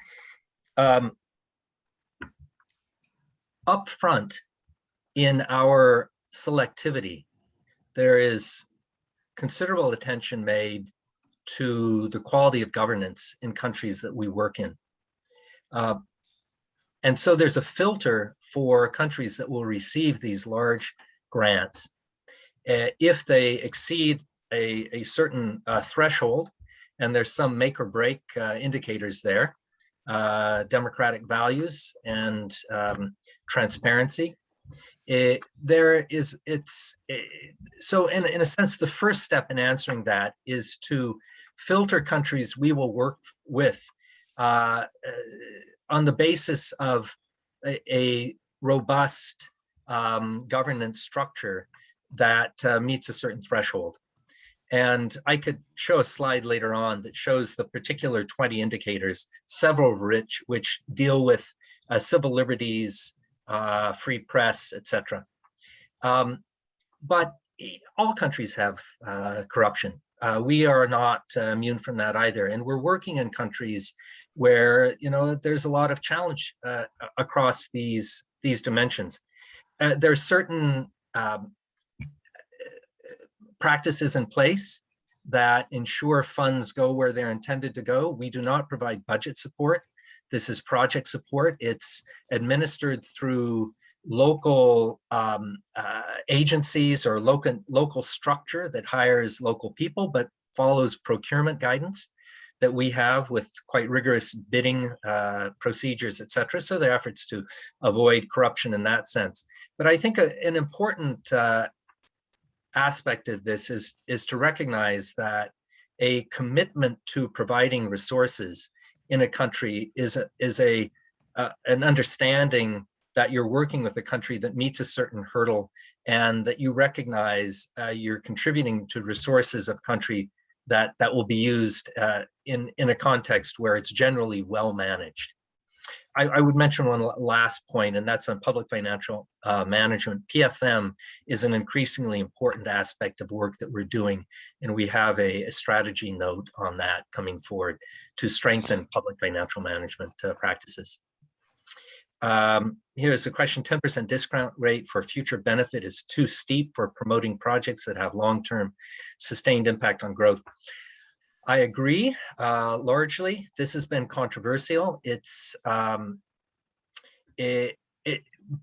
Up front in our selectivity, there is considerable attention made to the quality of governance in countries that we work in. And so there's a filter for countries that will receive these large grants. If they exceed a certain threshold, and there's some make or break indicators there, democratic values and transparency. So in a sense, the first step in answering that is to filter countries we will work with on the basis of a robust governance structure that meets a certain threshold. And I could show a slide later on that shows the particular 20 indicators, several of which deal with civil liberties, free press, etc. But all countries have corruption. We are not immune from that either. And we're working in countries where there's a lot of challenge across these dimensions. There's certain practices in place that ensure funds go where they're intended to go. We do not provide budget support. This is project support. It's administered through local agencies or local structure that hires local people, but follows procurement guidance that we have with quite rigorous bidding procedures, et cetera. So there are efforts to avoid corruption in that sense. But I think an important aspect of this is to recognize that a commitment to providing resources in a country is an understanding that you're working with a country that meets a certain hurdle, and that you recognize you're contributing to resources of country that will be used in a context where it's generally well managed. I would mention one last point, and that's on public financial management. PFM is an increasingly important aspect of work that we're doing, and we have a strategy note on that coming forward to strengthen public financial management practices. Here's a question: 10% discount rate for future benefit is too steep for promoting projects that have long-term sustained impact on growth. I agree, largely. This has been controversial.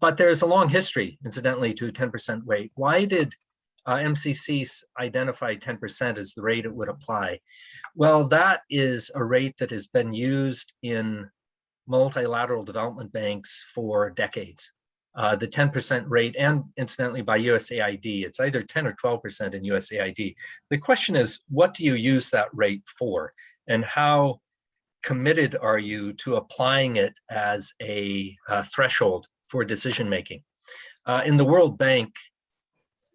But there's a long history, incidentally, to a 10% rate. Why did MCC identify 10% as the rate it would apply? Well, that is a rate that has been used in multilateral development banks for decades. The 10% rate, and incidentally by USAID, it's either 10 or 12% in USAID. The question is, what do you use that rate for? And how committed are you to applying it as a threshold for decision making? In the World Bank,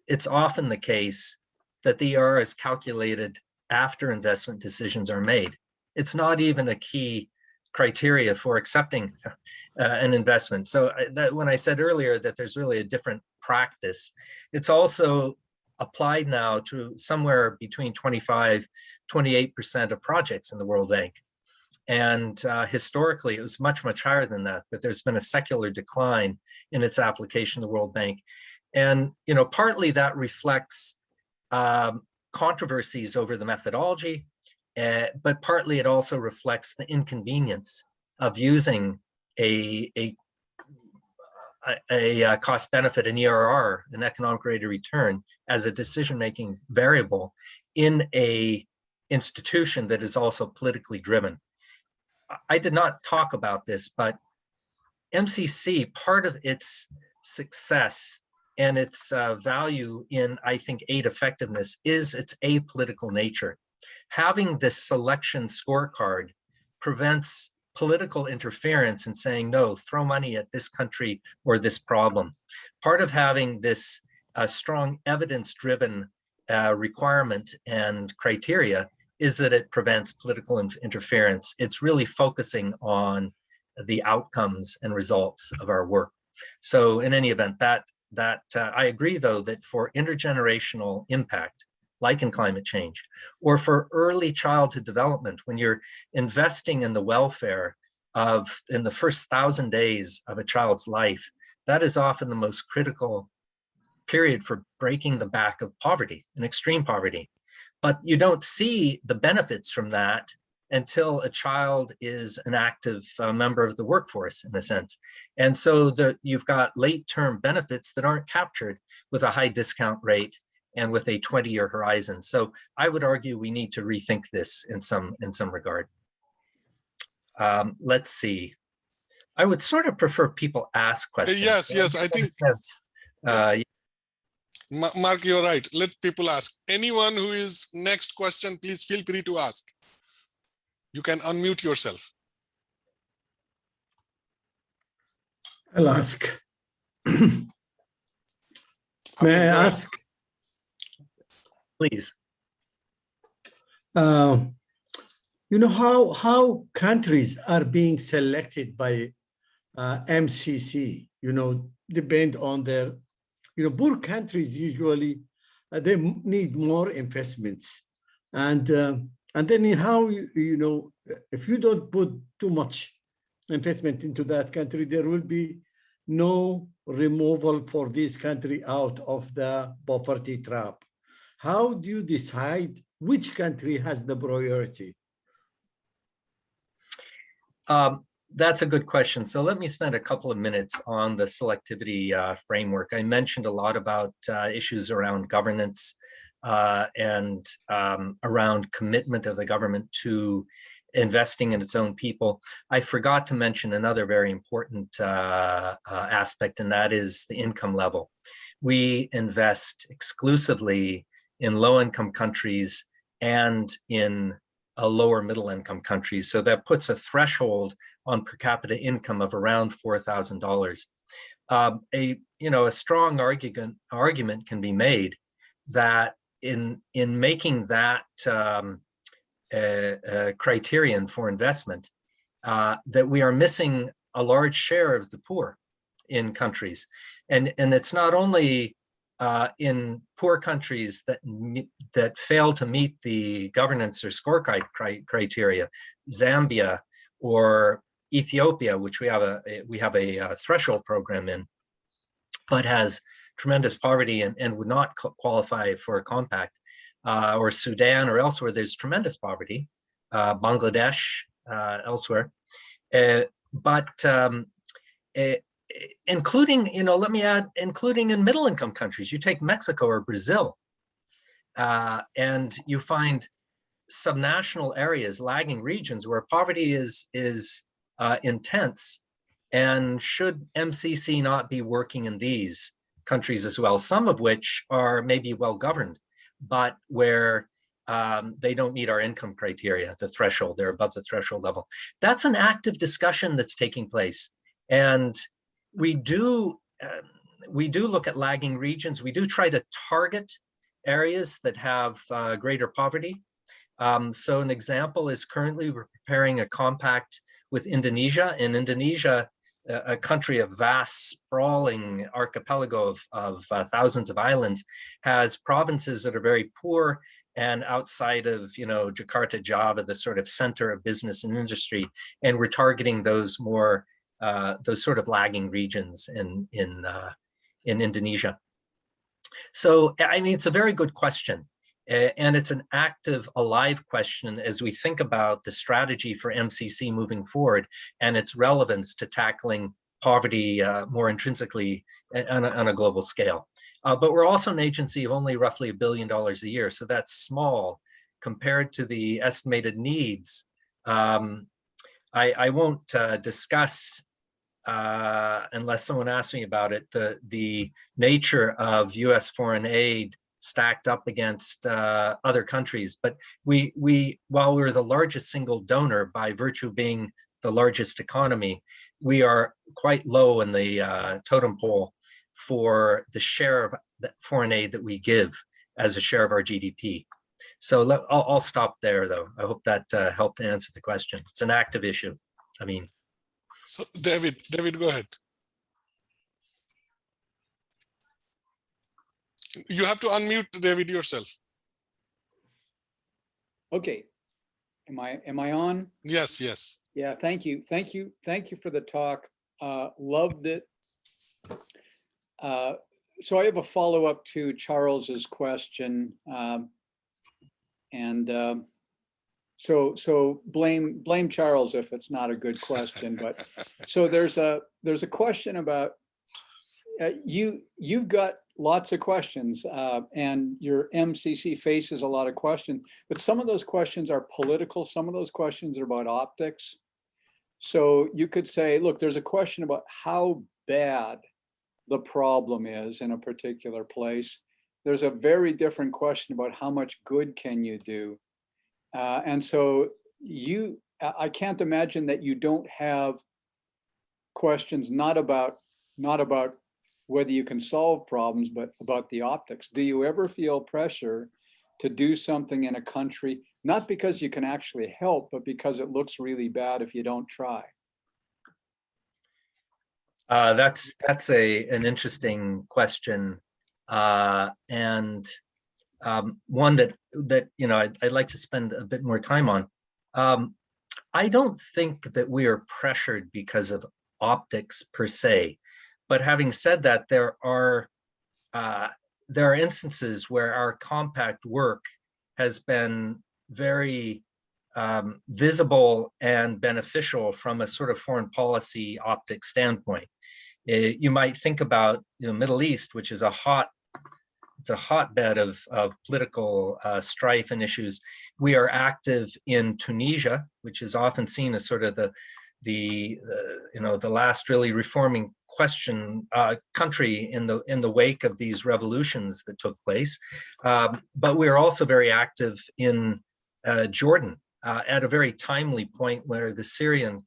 it's often the case that the ER is calculated after investment decisions are made. It's not even a key criteria for accepting an investment. So when I said earlier that there's really a different practice, it's also applied now to somewhere between 25-28% of projects in the World Bank. And historically, it was much, much higher than that, but there's been a secular decline in its application to the World Bank. And, you know, partly that reflects controversies over the methodology, but partly it also reflects the inconvenience of using a cost benefit, an ERR, an economic rate of return, as a decision-making variable in a institution that is also politically driven. I did not talk about this, but MCC, part of its success and its value in, I think, aid effectiveness is its apolitical nature. Having this selection scorecard prevents political interference in saying, no, throw money at this country or this problem. Part of having this strong evidence-driven requirement and criteria is that it prevents political interference. It's really focusing on the outcomes and results of our work. So in any event, I agree, though, that for intergenerational impact, like in climate change, or for early childhood development, when you're investing in the welfare in the first 1,000 days of a child's life, that is often the most critical period for breaking the back of poverty and extreme poverty. But you don't see the benefits from that until a child is an active member of the workforce, in a sense. And so you've got late-term benefits that aren't captured with a high discount rate and with a 20-year horizon. So I would argue we need to rethink this in some regard. Let's see. I would sort of prefer people ask questions. Yes, I think. Mark, you're right. Let people ask. Anyone who is next question, please feel free to ask. You can unmute yourself. I'll ask. May I ask? Please. You know how countries are being selected by MCC, you know, depend on their, you know, poor countries usually, they need more investments. And then how, you know, if you don't put too much investment into that country, there will be no removal for this country out of the poverty trap. How do you decide which country has the priority? That's a good question. So let me spend a couple of minutes on the selectivity framework. I mentioned a lot about issues around governance and around commitment of the government to investing in its own people. I forgot to mention another very important aspect, and that is the income level. We invest exclusively in low-income countries and in lower middle-income countries. So that puts a threshold on per capita income of around $4,000. A strong argument can be made that in making that criterion for investment, that we are missing a large share of the poor in countries, and it's not only in poor countries that fail to meet the governance or scorecard criteria, Zambia or Ethiopia, which we have a threshold program in, but has tremendous poverty and would not qualify for a compact, or Sudan or elsewhere, there's tremendous poverty, Bangladesh, elsewhere, but including, let me add, including in middle-income countries. You take Mexico or Brazil, and you find subnational areas, lagging regions where poverty is intense. And should MCC not be working in these countries as well, some of which are maybe well-governed, but where they don't meet our income criteria, the threshold, they're above the threshold level. That's an active discussion that's taking place. And we do look at lagging regions. We do try to target areas that have greater poverty. So an example is currently we're preparing a compact with Indonesia. In Indonesia, a country of vast, sprawling archipelago of thousands of islands, has provinces that are very poor, and outside of, you know, Jakarta, Java, the sort of center of business and industry, and we're targeting those more those sort of lagging regions in Indonesia. So, I mean, it's a very good question. And it's an active, alive question as we think about the strategy for MCC moving forward and its relevance to tackling poverty more intrinsically on a global scale. But we're also an agency of only roughly $1 billion a year, so that's small compared to the estimated needs. I won't discuss, unless someone asks me about it, the nature of US foreign aid stacked up against other countries. But while we're the largest single donor by virtue of being the largest economy, we are quite low in the totem pole for the share of the foreign aid that we give as a share of our GDP. So I'll stop there, though. I hope that helped answer the question. It's an active issue. I mean. So David, go ahead. You have to unmute David yourself. Okay. Am I on? Yes, yes. Yeah, thank you for the talk. Loved it. So I have a follow-up to Charles's question. So blame Charles if it's not a good question, but so there's a question about you've got lots of questions and your MCC faces a lot of questions, but some of those questions are political, some of those questions are about optics. So you could say, look, there's a question about how bad the problem is in a particular place. There's a very different question about how much good can you do. And so I can't imagine that you don't have questions not about whether you can solve problems, but about the optics. Do you ever feel pressure to do something in a country, not because you can actually help, but because it looks really bad if you don't try? That's an interesting question, and one that you know I'd like to spend a bit more time on. I don't think that we are pressured because of optics per se, but having said that, there are instances where our compact work has been very visible and beneficial from a sort of foreign policy optics standpoint. You might think about the Middle East, which is a hotbed of political strife and issues. We are active in Tunisia, which is often seen as sort of the last really reforming country in the wake of these revolutions that took place. But we are also very active in Jordan at a very timely point where the Syrian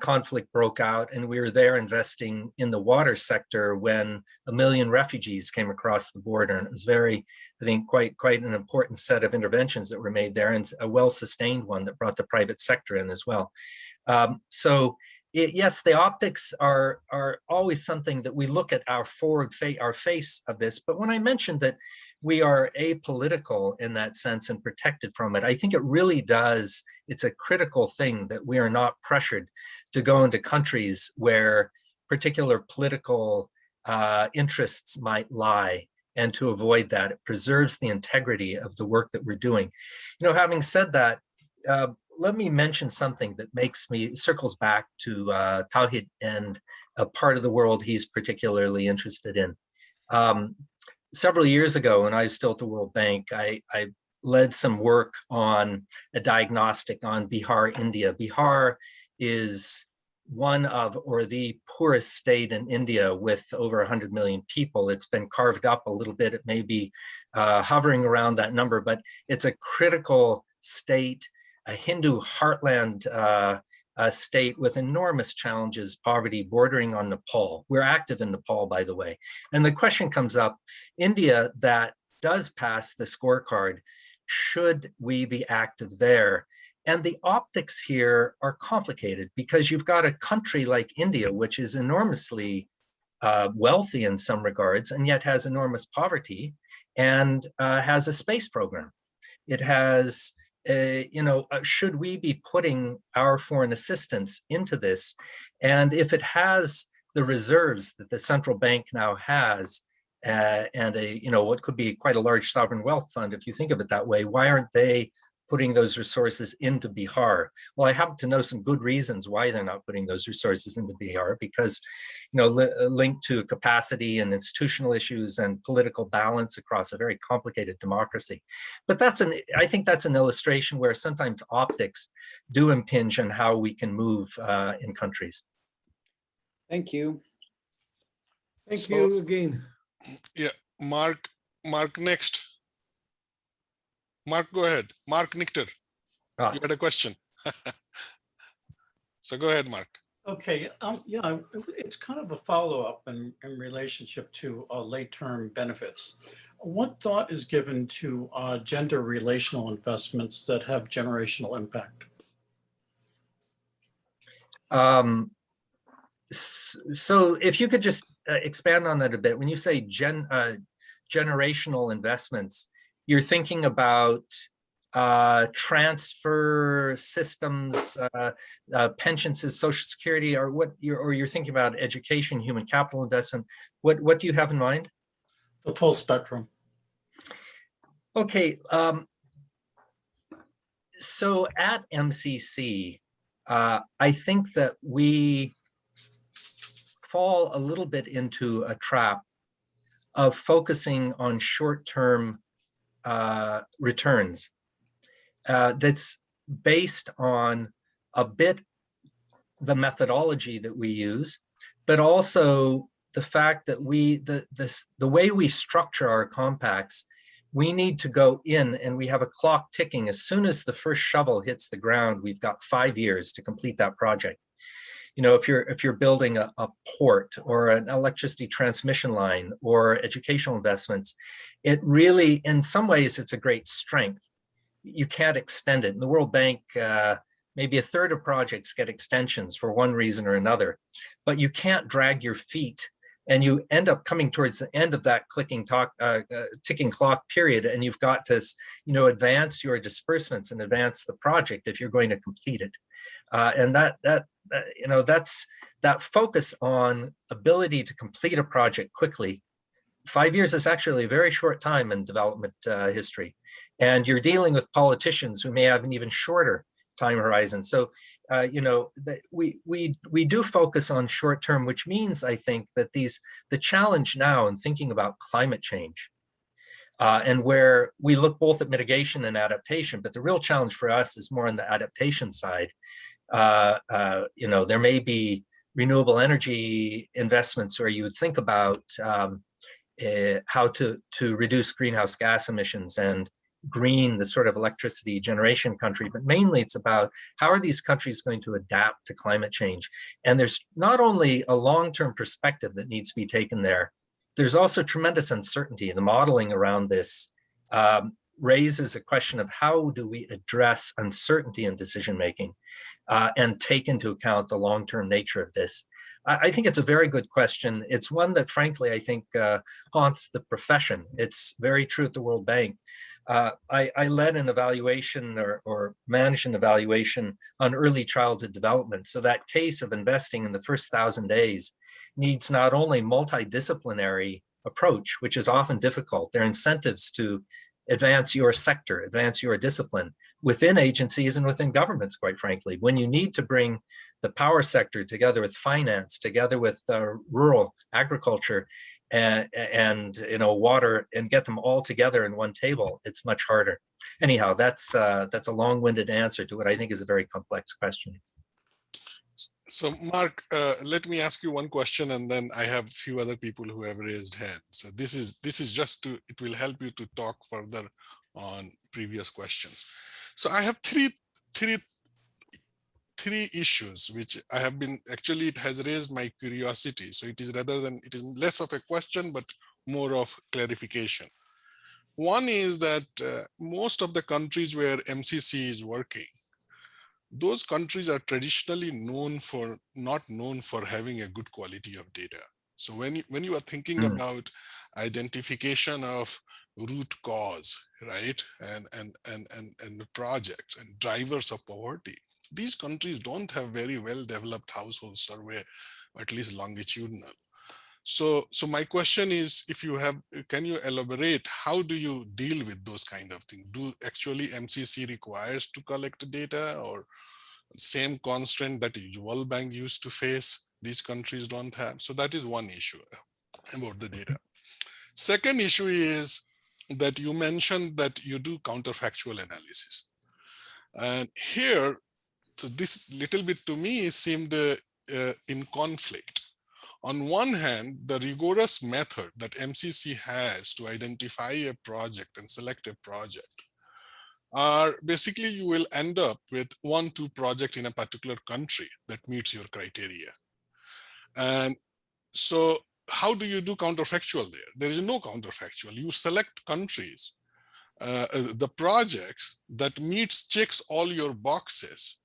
conflict broke out, and we were there investing in the water sector when 1 million refugees came across the border. And it was very, I think, quite an important set of interventions that were made there, and a well-sustained one that brought the private sector in as well. Yes, the optics are always something that we look at our face of this. But when I mentioned that we are apolitical in that sense and protected from it, I think it really does. It's a critical thing that we are not pressured to go into countries where particular political interests might lie, and to avoid that. It preserves the integrity of the work that we're doing. You know, having said that, let me mention something that circles back to Tauhid and a part of the world he's particularly interested in. Several years ago, when I was still at the World Bank, I led some work on a diagnostic on Bihar, India. Bihar is one of, or the poorest state in India with over 100 million people. It's been carved up a little bit. It may be hovering around that number, but it's a critical state, a Hindu heartland state with enormous challenges, poverty, bordering on Nepal. We're active in Nepal, by the way. And the question comes up, India that does pass the scorecard, should we be active there? And the optics here are complicated because you've got a country like India, which is enormously wealthy in some regards, and yet has enormous poverty and has a space program. It has, should we be putting our foreign assistance into this? And if it has the reserves that the central bank now has, and what could be quite a large sovereign wealth fund, if you think of it that way, why aren't they putting those resources into Bihar? Well, I happen to know some good reasons why they're not putting those resources into Bihar, because, linked to capacity and institutional issues and political balance across a very complicated democracy. But I think that's an illustration where sometimes optics do impinge on how we can move in countries. Thank you. Thank you again. Yeah, Mark next. Mark, go ahead. Mark Nichter, you had a question. So go ahead, Mark. Okay, yeah, it's kind of a follow-up in relationship to late-term benefits. What thought is given to gender relational investments that have generational impact? So if you could just expand on that a bit. When you say generational investments, you're thinking about transfer systems, pensions, Social Security, or you're thinking about education, human capital investment. What do you have in mind? The full spectrum. Okay. So at MCC, I think that we fall a little bit into a trap of focusing on short-term returns that's based on a bit the methodology that we use, but also the fact that the way we structure our compacts, we need to go in and we have a clock ticking. As soon as the first shovel hits the ground, we've got 5 years to complete that project. If you're building a port or an electricity transmission line or educational investments, it really, in some ways, it's a great strength. You can't extend it. In the World Bank, maybe a third of projects get extensions for one reason or another, but you can't drag your feet, and you end up coming towards the end of that ticking clock period, and you've got to, advance your disbursements and advance the project if you're going to complete it. And that's that focus on ability to complete a project quickly. 5 years is actually a very short time in development history, and you're dealing with politicians who may have an even shorter time horizon. So, we do focus on short term, which means I think that the challenge now in thinking about climate change, and where we look both at mitigation and adaptation, but the real challenge for us is more on the adaptation side. There may be renewable energy investments where you would think about how to reduce greenhouse gas emissions and green the sort of electricity generation country, but mainly it's about how are these countries going to adapt to climate change. And there's not only a long-term perspective that needs to be taken there, there's also tremendous uncertainty. The modeling around this raises a question of how do we address uncertainty in decision-making and take into account the long-term nature of this. I think it's a very good question. It's one that, frankly, I think haunts the profession. It's very true at the World Bank. I led an evaluation or managed an evaluation on early childhood development. So that case of investing in the first 1,000 days needs not only multidisciplinary approach, which is often difficult. There are incentives to advance your sector, advance your discipline within agencies and within governments, quite frankly. When you need to bring the power sector together with finance, together with rural agriculture and water, and get them all together in one table, it's much harder. Anyhow, that's a long-winded answer to what I think is a very complex question. So Mark, let me ask you one question, and then I have a few other people who have raised hands. So this is just it will help you to talk further on previous questions. So I have three issues which I have been, actually it has raised my curiosity. So it is less of a question, but more of clarification. One is that most of the countries where MCC is working, those countries are traditionally not known for having a good quality of data. So when you are thinking about identification of root cause, right, and projects and drivers of poverty, these countries don't have very well developed household survey, or at least longitudinal. So my question is, if you have, can you elaborate, how do you deal with those kind of things? Do actually MCC requires to collect data, or same constraint that World Bank used to face, these countries don't have? So that is one issue about the data. Second issue is that you mentioned that you do counterfactual analysis. And here, so this little bit to me seemed in conflict. On one hand, the rigorous method that MCC has to identify a project and select a project are basically, you will end up with 1-2 projects in a particular country that meets your criteria. And so how do you do counterfactual there? There is no counterfactual. You select countries, the projects that checks all your boxes.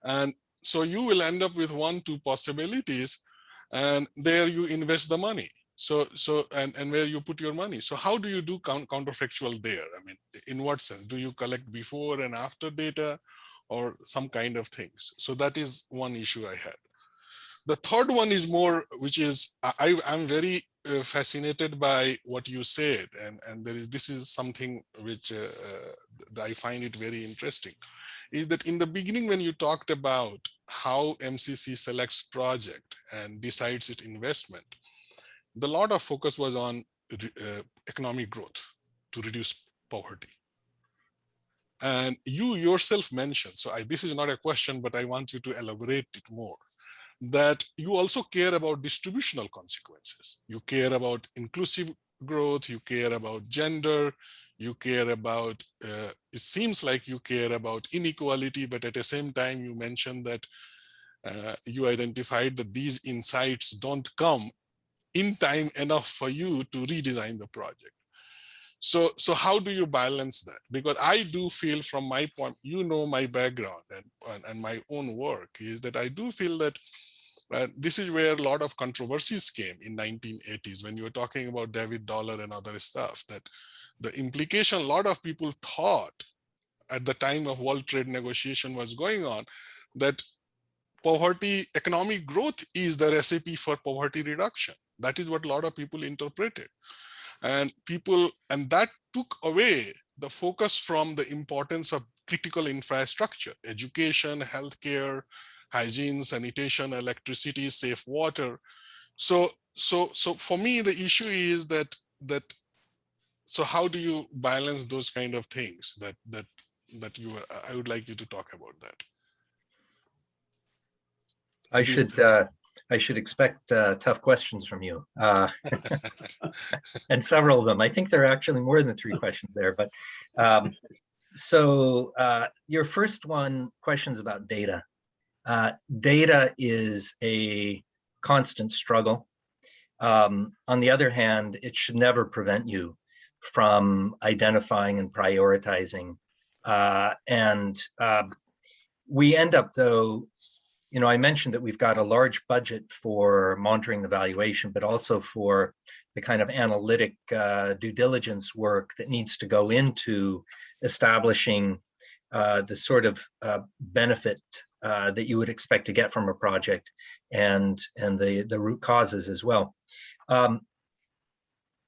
And so you will end up with 1-2 possibilities, and there you invest the money. And where you put your money. So how do you do counterfactual there? I mean, in what sense? Do you collect before and after data, or some kind of things? So that is one issue I had. The third one is more, which is, I'm very fascinated by what you said, and this is something which I find it very interesting, is that in the beginning, when you talked about how MCC selects project and decides its investment, the lot of focus was on economic growth to reduce poverty. And you yourself mentioned, so this is not a question, but I want you to elaborate it more, that you also care about distributional consequences. You care about inclusive growth, you care about gender, you care about, it seems like you care about inequality, but at the same time, you mentioned that you identified that these insights don't come in time enough for you to redesign the project. So how do you balance that? Because I do feel, from my point, my background and my own work, is that I do feel that this is where a lot of controversies came in 1980s, when you were talking about David Dollar and other stuff, that the implication, a lot of people thought at the time of World Trade negotiation was going on, that poverty, economic growth is the recipe for poverty reduction. That is what a lot of people interpreted. And that took away the focus from the importance of critical infrastructure, education, healthcare, hygiene, sanitation, electricity, safe water. So for me, the issue is that so how do you balance those kind of things that I would like you to talk about that. I should expect tough questions from you, and several of them. I think there are actually more than 3 questions there. But so your first question's about data. Data is a constant struggle. On the other hand, it should never prevent you from identifying and prioritizing. We end up, though, I mentioned that we've got a large budget for monitoring the valuation, but also for the kind of analytic due diligence work that needs to go into establishing the sort of benefit that you would expect to get from a project, and the root causes as well.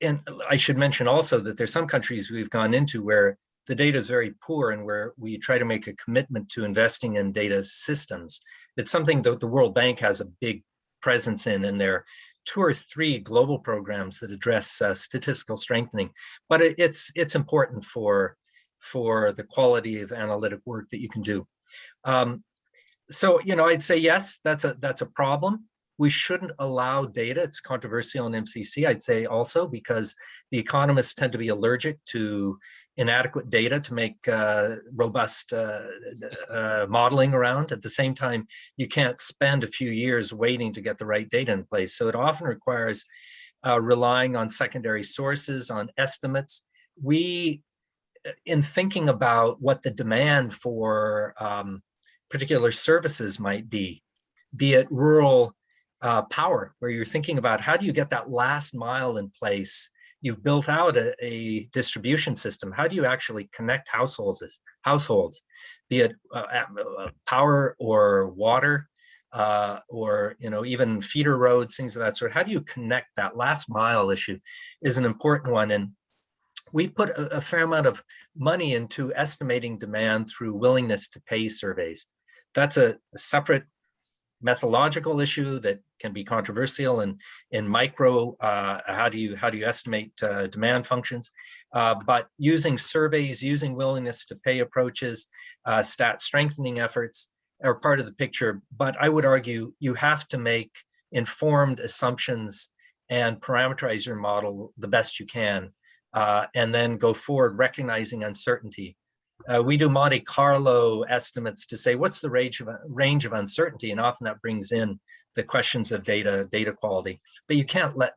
And I should mention also that there's some countries we've gone into where the data is very poor, and where we try to make a commitment to investing in data systems. It's something that the World Bank has a big presence in, and there are 2 or 3 global programs that address statistical strengthening. But it's important for the quality of analytic work that you can do. So I'd say yes, that's a problem. We shouldn't allow data. It's controversial in MCC, I'd say, also because the economists tend to be allergic to inadequate data to make robust modeling around. At the same time, you can't spend a few years waiting to get the right data in place. So it often requires relying on secondary sources, on estimates. In thinking about what the demand for particular services might be it rural power, where you're thinking about how do you get that last mile in place. You've built out a distribution system. How do you actually connect households, be it power or water, or even feeder roads, things of that sort. How do you connect that last mile issue is an important one. And we put a fair amount of money into estimating demand through willingness to pay surveys. That's a separate methodological issue that can be controversial in micro, how do you estimate demand functions, but using surveys, using willingness to pay approaches, stat strengthening efforts are part of the picture. But I would argue you have to make informed assumptions and parameterize your model the best you can, and then go forward recognizing uncertainty. We do Monte Carlo estimates to say what's the range of uncertainty, and often that brings in the questions of data quality. But you can't let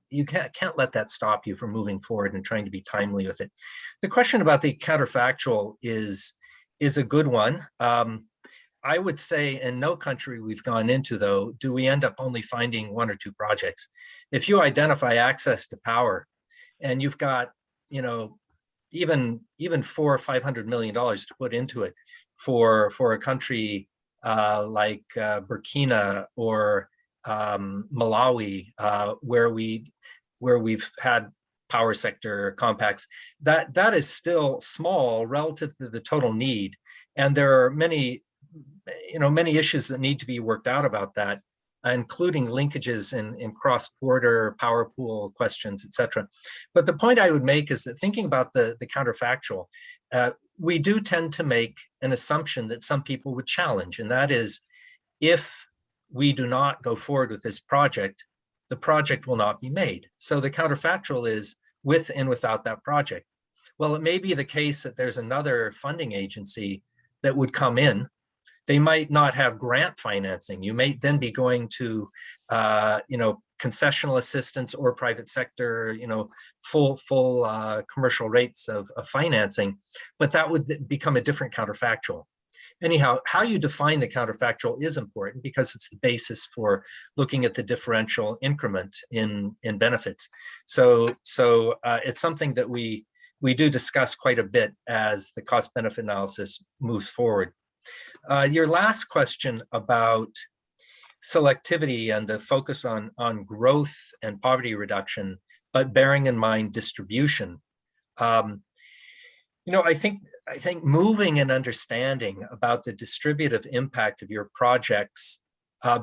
that stop you from moving forward and trying to be timely with it. The question about the counterfactual is a good one. I would say in no country we've gone into, though, do we end up only finding one or two projects. If you identify access to power, and you've got even $400 or $500 million to put into it for a country like Burkina or Malawi, where we've had power sector compacts, that is still small relative to the total need, and there are many issues that need to be worked out about that, including linkages in cross-border power pool questions, et cetera. But the point I would make is that thinking about the counterfactual, we do tend to make an assumption that some people would challenge, and that is, if we do not go forward with this project, the project will not be made. So the counterfactual is with and without that project. Well, it may be the case that there's another funding agency that would come in. They might not have grant financing. You may then be going to, concessional assistance or private sector, full commercial rates of financing, but that would become a different counterfactual. Anyhow, how you define the counterfactual is important because it's the basis for looking at the differential increment in benefits. So it's something that we do discuss quite a bit as the cost-benefit analysis moves forward. Your last question about selectivity and the focus on growth and poverty reduction, but bearing in mind distribution. I think moving and understanding about the distributive impact of your projects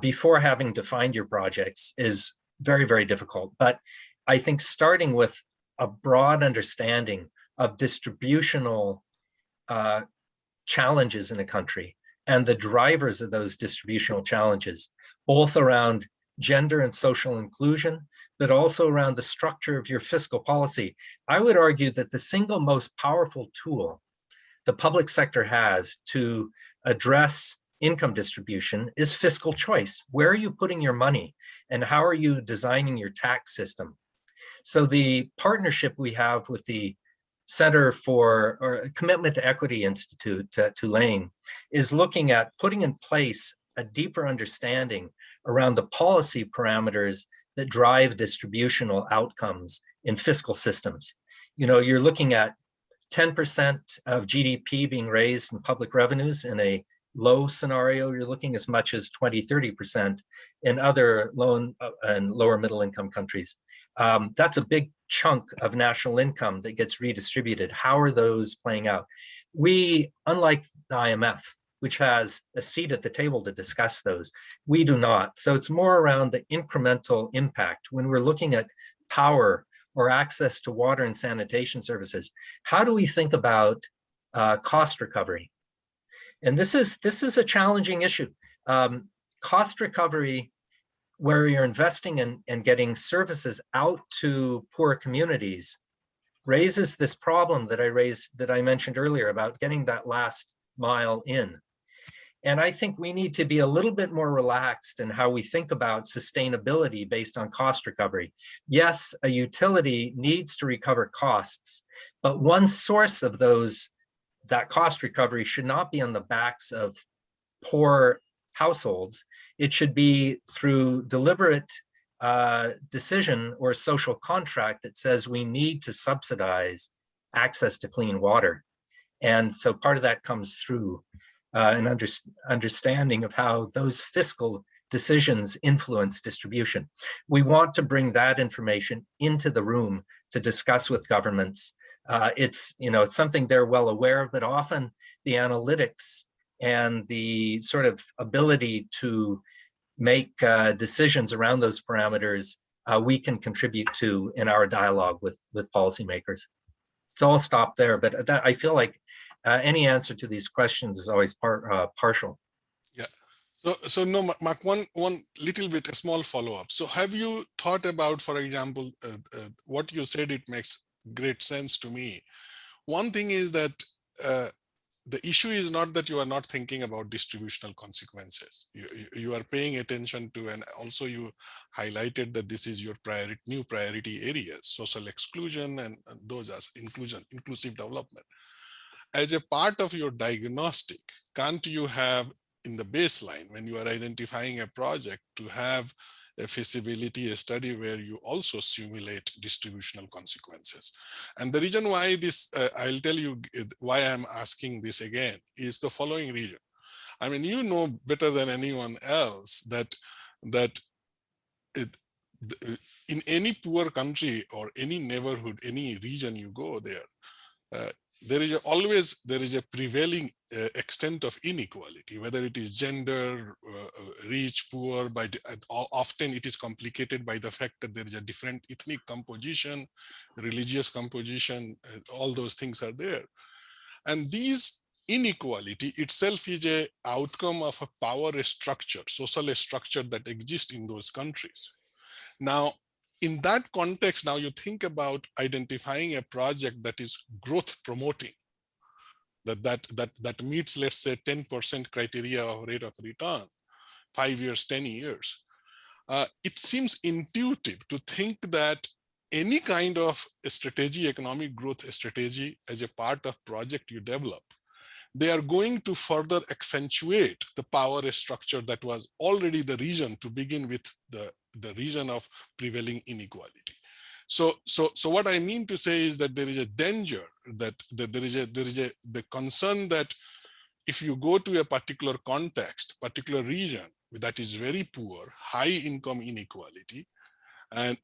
before having defined your projects is very, very difficult. But I think starting with a broad understanding of distributional challenges in a country and the drivers of those distributional challenges, both around gender and social inclusion, but also around the structure of your fiscal policy. I would argue that the single most powerful tool the public sector has to address income distribution is fiscal choice. Where are you putting your money and how are you designing your tax system? So the partnership we have with the Center for Commitment to Equity Institute at Tulane is looking at putting in place a deeper understanding around the policy parameters that drive distributional outcomes in fiscal systems. You're looking at 10% of GDP being raised in public revenues. In a low scenario, you're looking as much as 20, 30% in other low and lower middle income countries. That's a big chunk of national income that gets redistributed. How are those playing out? We, unlike the IMF, which has a seat at the table to discuss those, we do not. So it's more around the incremental impact. When we're looking at power or access to water and sanitation services, how do we think about cost recovery? And this is a challenging issue. Cost recovery, where you're investing in and getting services out to poor communities, raises this problem that I mentioned earlier about getting that last mile in. And I think we need to be a little bit more relaxed in how we think about sustainability based on cost recovery. Yes, a utility needs to recover costs, but one source of that cost recovery should not be on the backs of poor households. It should be through deliberate decision or social contract that says we need to subsidize access to clean water. And so part of that comes through an understanding of how those fiscal decisions influence distribution. We want to bring that information into the room to discuss with governments. It's something they're well aware of, but often the analytics and the sort of ability to make decisions around those parameters we can contribute to in our dialogue with policymakers. So I'll stop there, but I feel like any answer to these questions is always partial. Yeah. So no, Mark, one little bit, a small follow-up. So have you thought about, for example, what you said, it makes great sense to me. One thing is that the issue is not that you are not thinking about distributional consequences. You are paying attention to, and also you highlighted that this is your new priority areas, social exclusion and those as inclusive development. As a part of your diagnostic, can't you have in the baseline, when you are identifying a project, to have a feasibility study where you also simulate distributional consequences? And the reason why this, I'll tell you why I'm asking this again, is the following reason. I mean, you know better than anyone else that in any poor country or any neighborhood, any region you go there, there is a prevailing extent of inequality, whether it is gender, rich, poor. Often it is complicated by the fact that there is a different ethnic composition, religious composition, all those things are there. And these inequality itself is an outcome of a power structure, social structure that exists in those countries. Now, in that context, now you think about identifying a project that is growth promoting, that meets, let's say, 10% criteria of rate of return, 5 years, 10 years. It seems intuitive to think that any kind of strategy, economic growth strategy, as a part of project you develop, they are going to further accentuate the power structure that was already the reason to begin with, the reason of prevailing inequality. So what I mean to say is that there is a danger that there is the concern that if you go to a particular context, particular region that is very poor, high income inequality, and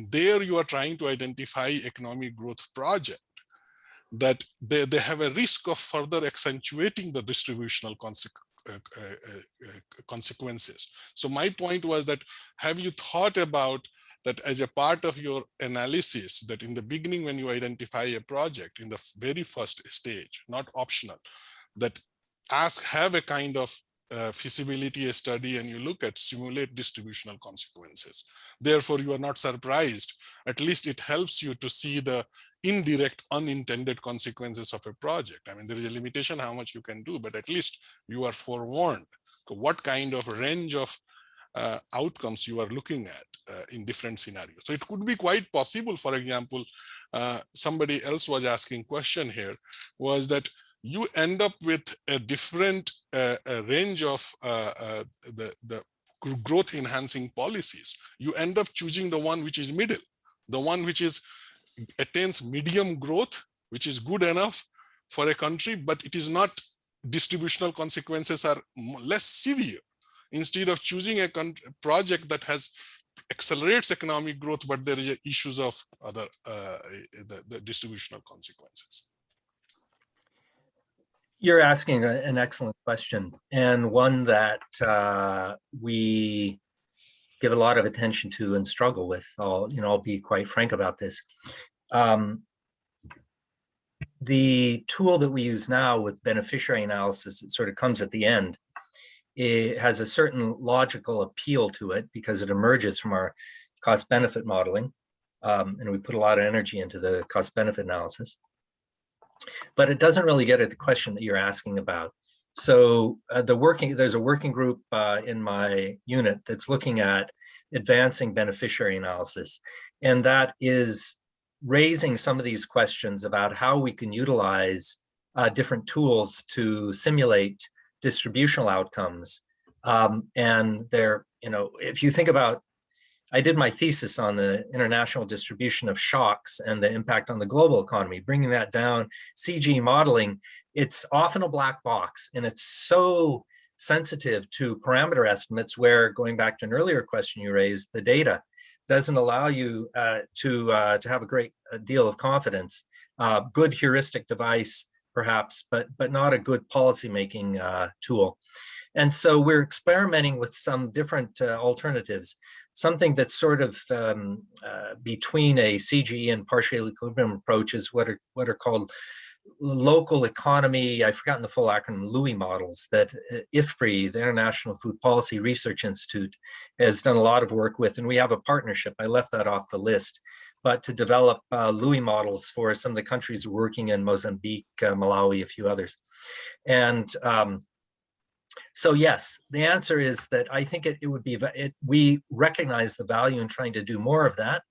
there you are trying to identify economic growth project, that they have a risk of further accentuating the distributional consequences. So my point was that, have you thought about that as a part of your analysis, that in the beginning when you identify a project in the very first stage, not optional, that have a kind of feasibility study and you look at simulate distributional consequences. Therefore, you are not surprised. At least it helps you to see the indirect unintended consequences of a project. I mean, there is a limitation how much you can do, but at least you are forewarned what kind of range of outcomes you are looking at in different scenarios. So it could be quite possible, for example, somebody else was asking question here, was that you end up with a different range of the growth enhancing policies. You end up choosing the one which is middle, the one which is attains medium growth, which is good enough for a country, but it is not, distributional consequences are less severe. Instead of choosing a project that has accelerates economic growth, but there is issues of other the distributional consequences. You're asking an excellent question, and one that we give a lot of attention to and struggle with. I'll be quite frank about this. The tool that we use now with beneficiary analysis, it sort of comes at the end. It has a certain logical appeal to it because it emerges from our cost-benefit modeling, and we put a lot of energy into the cost-benefit analysis. But it doesn't really get at the question that you're asking about. So there's a working group in my unit that's looking at advancing beneficiary analysis, and that is raising some of these questions about how we can utilize different tools to simulate distributional outcomes. And they're, if you think about, I did my thesis on the international distribution of shocks and the impact on the global economy, bringing that down, CG modeling, it's often a black box, and it's so sensitive to parameter estimates where, going back to an earlier question you raised, the data doesn't allow you to have a great deal of confidence. Good heuristic device, perhaps, but not a good policymaking tool. And so we're experimenting with some different alternatives. Something that's sort of between a CGE and partial equilibrium approach is what are called local economy, I've forgotten the full acronym, LUI models that IfPRI, the International Food Policy Research Institute, has done a lot of work with, and we have a partnership. I left that off the list, but to develop LUI models for some of the countries we're working in, Mozambique, Malawi, a few others. And so yes, the answer is that I think it would be, we recognize the value in trying to do more of that.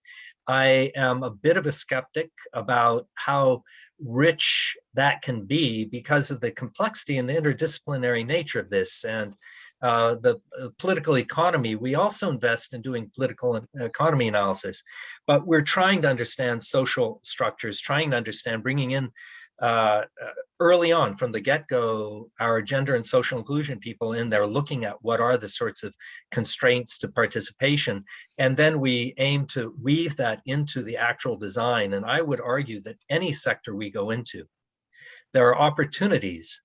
I am a bit of a skeptic about how rich that can be because of the complexity and the interdisciplinary nature of this. And the political economy, we also invest in doing political economy analysis, but we're trying to understand social structures, trying to understand, bringing in early on from the get-go, our gender and social inclusion people in there looking at what are the sorts of constraints to participation. And then we aim to weave that into the actual design. And I would argue that any sector we go into, there are opportunities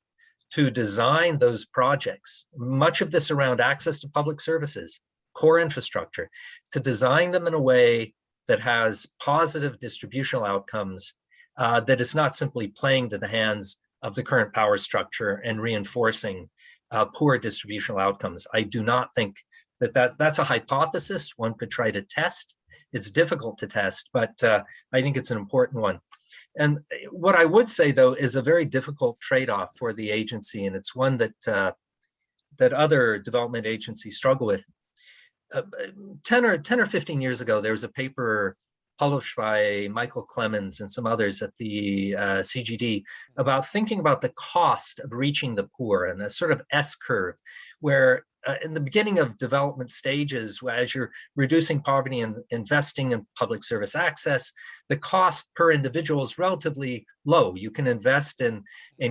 to design those projects, much of this around access to public services, core infrastructure, to design them in a way that has positive distributional outcomes, that is not simply playing to the hands of the current power structure and reinforcing poor distributional outcomes. I do not think that's a hypothesis one could try to test. It's difficult to test, but I think it's an important one. And what I would say, though, is a very difficult trade-off for the agency, and it's one that that other development agencies struggle with. 10 or 15 years ago, there was a paper published by Michael Clemens and some others at the CGD about thinking about the cost of reaching the poor and a sort of S-curve, where in the beginning of development stages, as you're reducing poverty and investing in public service access, the cost per individual is relatively low. You can invest in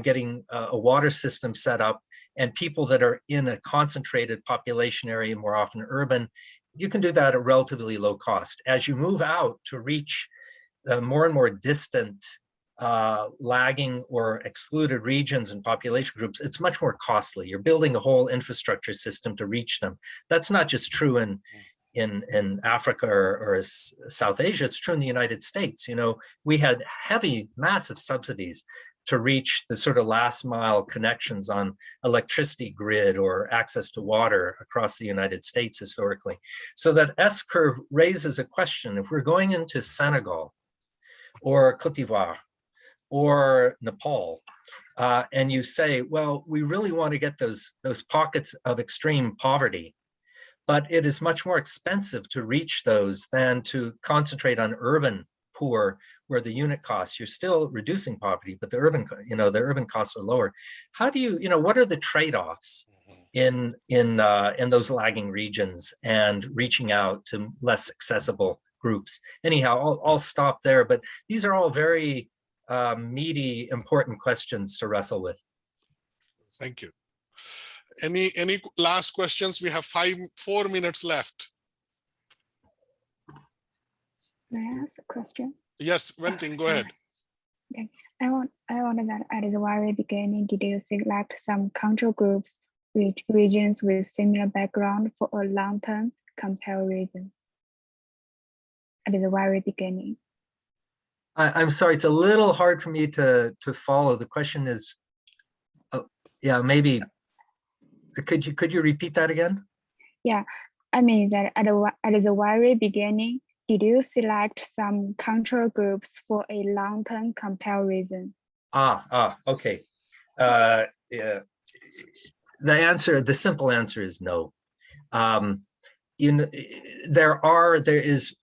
getting a water system set up, and people that are in a concentrated population area, more often urban, you can do that at relatively low cost. As you move out to reach more and more distant, lagging or excluded regions and population groups, it's much more costly. You're building a whole infrastructure system to reach them. That's not just true in Africa or South Asia, it's true in the United States. We had heavy, massive subsidies to reach the sort of last mile connections on electricity grid or access to water across the United States historically. So that S-curve raises a question. If we're going into Senegal or Cote d'Ivoire or Nepal, and you say, well, we really want to get those pockets of extreme poverty, but it is much more expensive to reach those than to concentrate on urban poor, where the unit costs, you're still reducing poverty, but the urban costs are lower. How do you, what are the trade-offs in those lagging regions and reaching out to less accessible groups? Anyhow, I'll stop there, but these are all very meaty, important questions to wrestle with. Thank you. Any last questions? We have 4 minutes left. May I ask a question? Yes, Wenting, go ahead. Okay. I wanted that at the very beginning, did you select some control groups with regions with similar background for a long-term comparison? At the very beginning. I'm sorry, it's a little hard for me to follow. The question is, yeah, maybe, could you repeat that again? Yeah, I mean that at the very beginning, did you select some control groups for a long-term comparison? Okay. Yeah. The simple answer is no. There is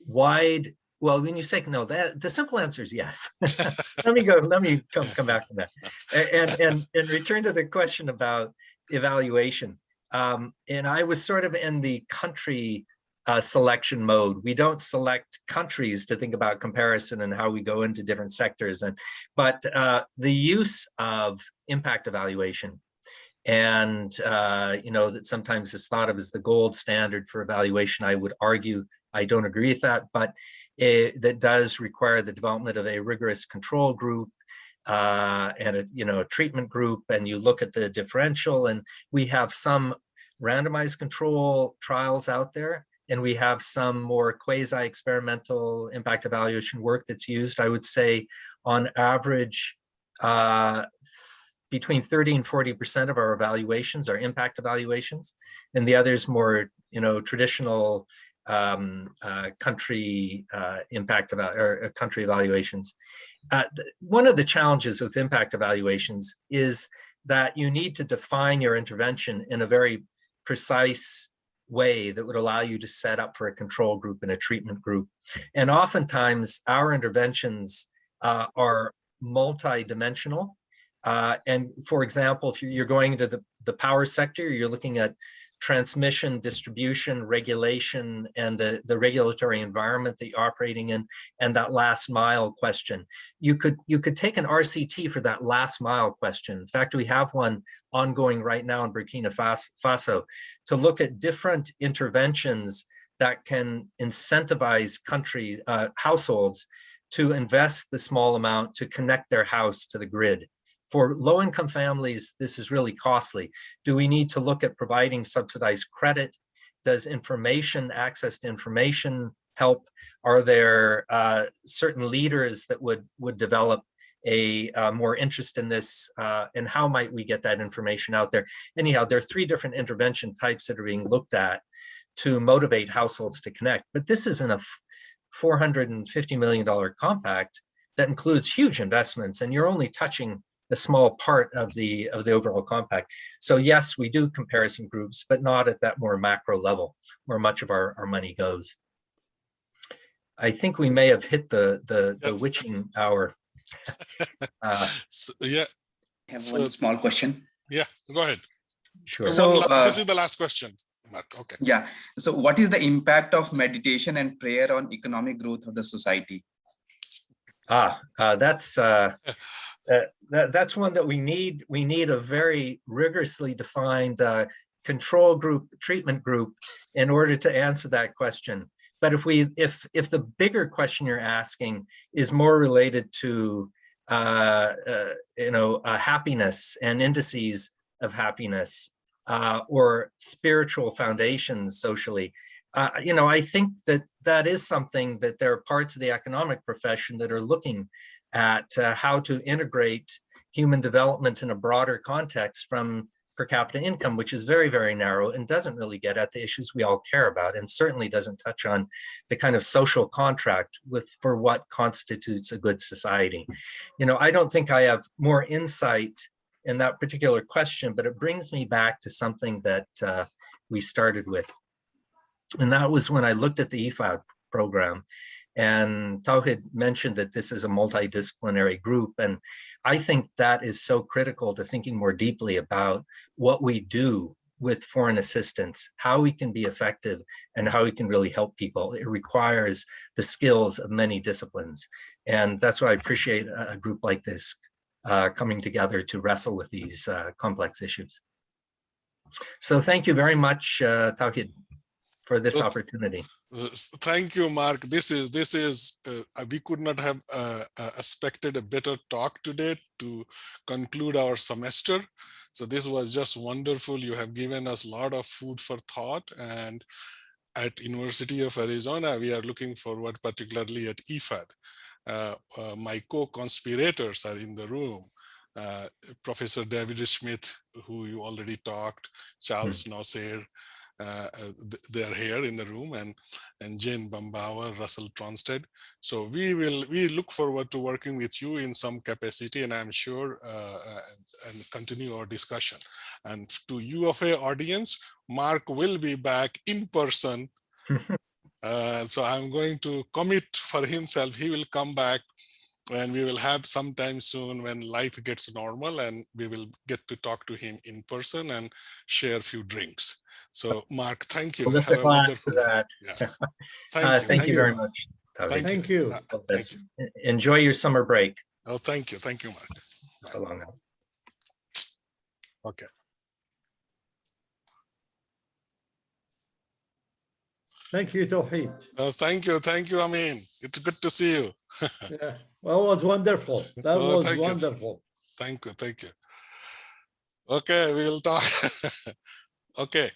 wide Well, when you say no, the simple answer is yes. Let me come back to that and return to the question about evaluation. And I was sort of in the country selection mode. We don't select countries to think about comparison and how we go into different sectors. But the use of impact evaluation, and that sometimes is thought of as the gold standard for evaluation. I would argue I don't agree with that, but that does require the development of a rigorous control group and a treatment group, and you look at the differential, and we have some randomized control trials out there, and we have some more quasi-experimental impact evaluation work that's used. I would say on average, between 30 and 40% of our evaluations are impact evaluations, and the others more, traditional country impact or country evaluations. One of the challenges with impact evaluations is that you need to define your intervention in a very precise way that would allow you to set up for a control group and a treatment group. And oftentimes our interventions are multi-dimensional. And for example, if you're going into the power sector, you're looking at transmission, distribution, regulation, and the regulatory environment that you're operating in, and that last mile question. You could take an RCT for that last mile question. In fact, we have one ongoing right now in Burkina Faso to look at different interventions that can incentivize households to invest the small amount to connect their house to the grid. For low-income families, this is really costly. Do we need to look at providing subsidized credit? Does access to information help? Are there certain leaders that would develop a more interest in this? And how might we get that information out there? Anyhow, there are 3 different intervention types that are being looked at to motivate households to connect. But this is in a $450 million compact that includes huge investments, and you're only touching a small part of the overall compact. So yes, we do comparison groups, but not at that more macro level where much of our money goes. I think we may have hit the witching hour. So, yeah. I have one small question. Yeah, go ahead. Sure. So this is the last question, Mark. Okay. Yeah. So what is the impact of meditation and prayer on economic growth of the society? That's one that we need. We need a very rigorously defined control group, treatment group, in order to answer that question. But if the bigger question you're asking is more related to happiness and indices of happiness or spiritual foundations socially, I think that is something that there are parts of the economic profession that are looking at how to integrate human development in a broader context from per capita income, which is very, very narrow and doesn't really get at the issues we all care about, and certainly doesn't touch on the kind of social contract for what constitutes a good society. I don't think I have more insight in that particular question, but it brings me back to something that we started with. And that was when I looked at the IfAD program. And Tauhid mentioned that this is a multidisciplinary group. And I think that is so critical to thinking more deeply about what we do with foreign assistance, how we can be effective, and how we can really help people. It requires the skills of many disciplines. And that's why I appreciate a group like this coming together to wrestle with these complex issues. So thank you very much, Tauhid, for this opportunity. Thank you, Mark. This is we could not have expected a better talk today to conclude our semester. So this was just wonderful. You have given us a lot of food for thought, and at University of Arizona, we are looking forward particularly at IfAD. My co-conspirators are in the room. Professor David Smith, who you already talked, Charles Nasser, they're here in the room, and Jane Bambauer, Russell Tronstead. So we look forward to working with you in some capacity, and I'm sure and continue our discussion. And to U of A audience, Mark will be back in person So I'm going to commit for himself. He will come back and we will have sometime soon when life gets normal and we will get to talk to him in person and share a few drinks. So Mark, thank you. Well, lift Have a a glass to wonderful that. Yes. Thank you. Thank you very much. Tauhidur. Thank you. Thank you. Enjoy your summer break. Oh, thank you. Thank you, Mark. So long now. Okay. Thank you, Tauhid. Thank you. Thank you, Amin. It's good to see you. Yeah, well, it was wonderful. That Oh, was thank you. wonderful. Thank you. Thank you. Okay, we'll talk. Okay.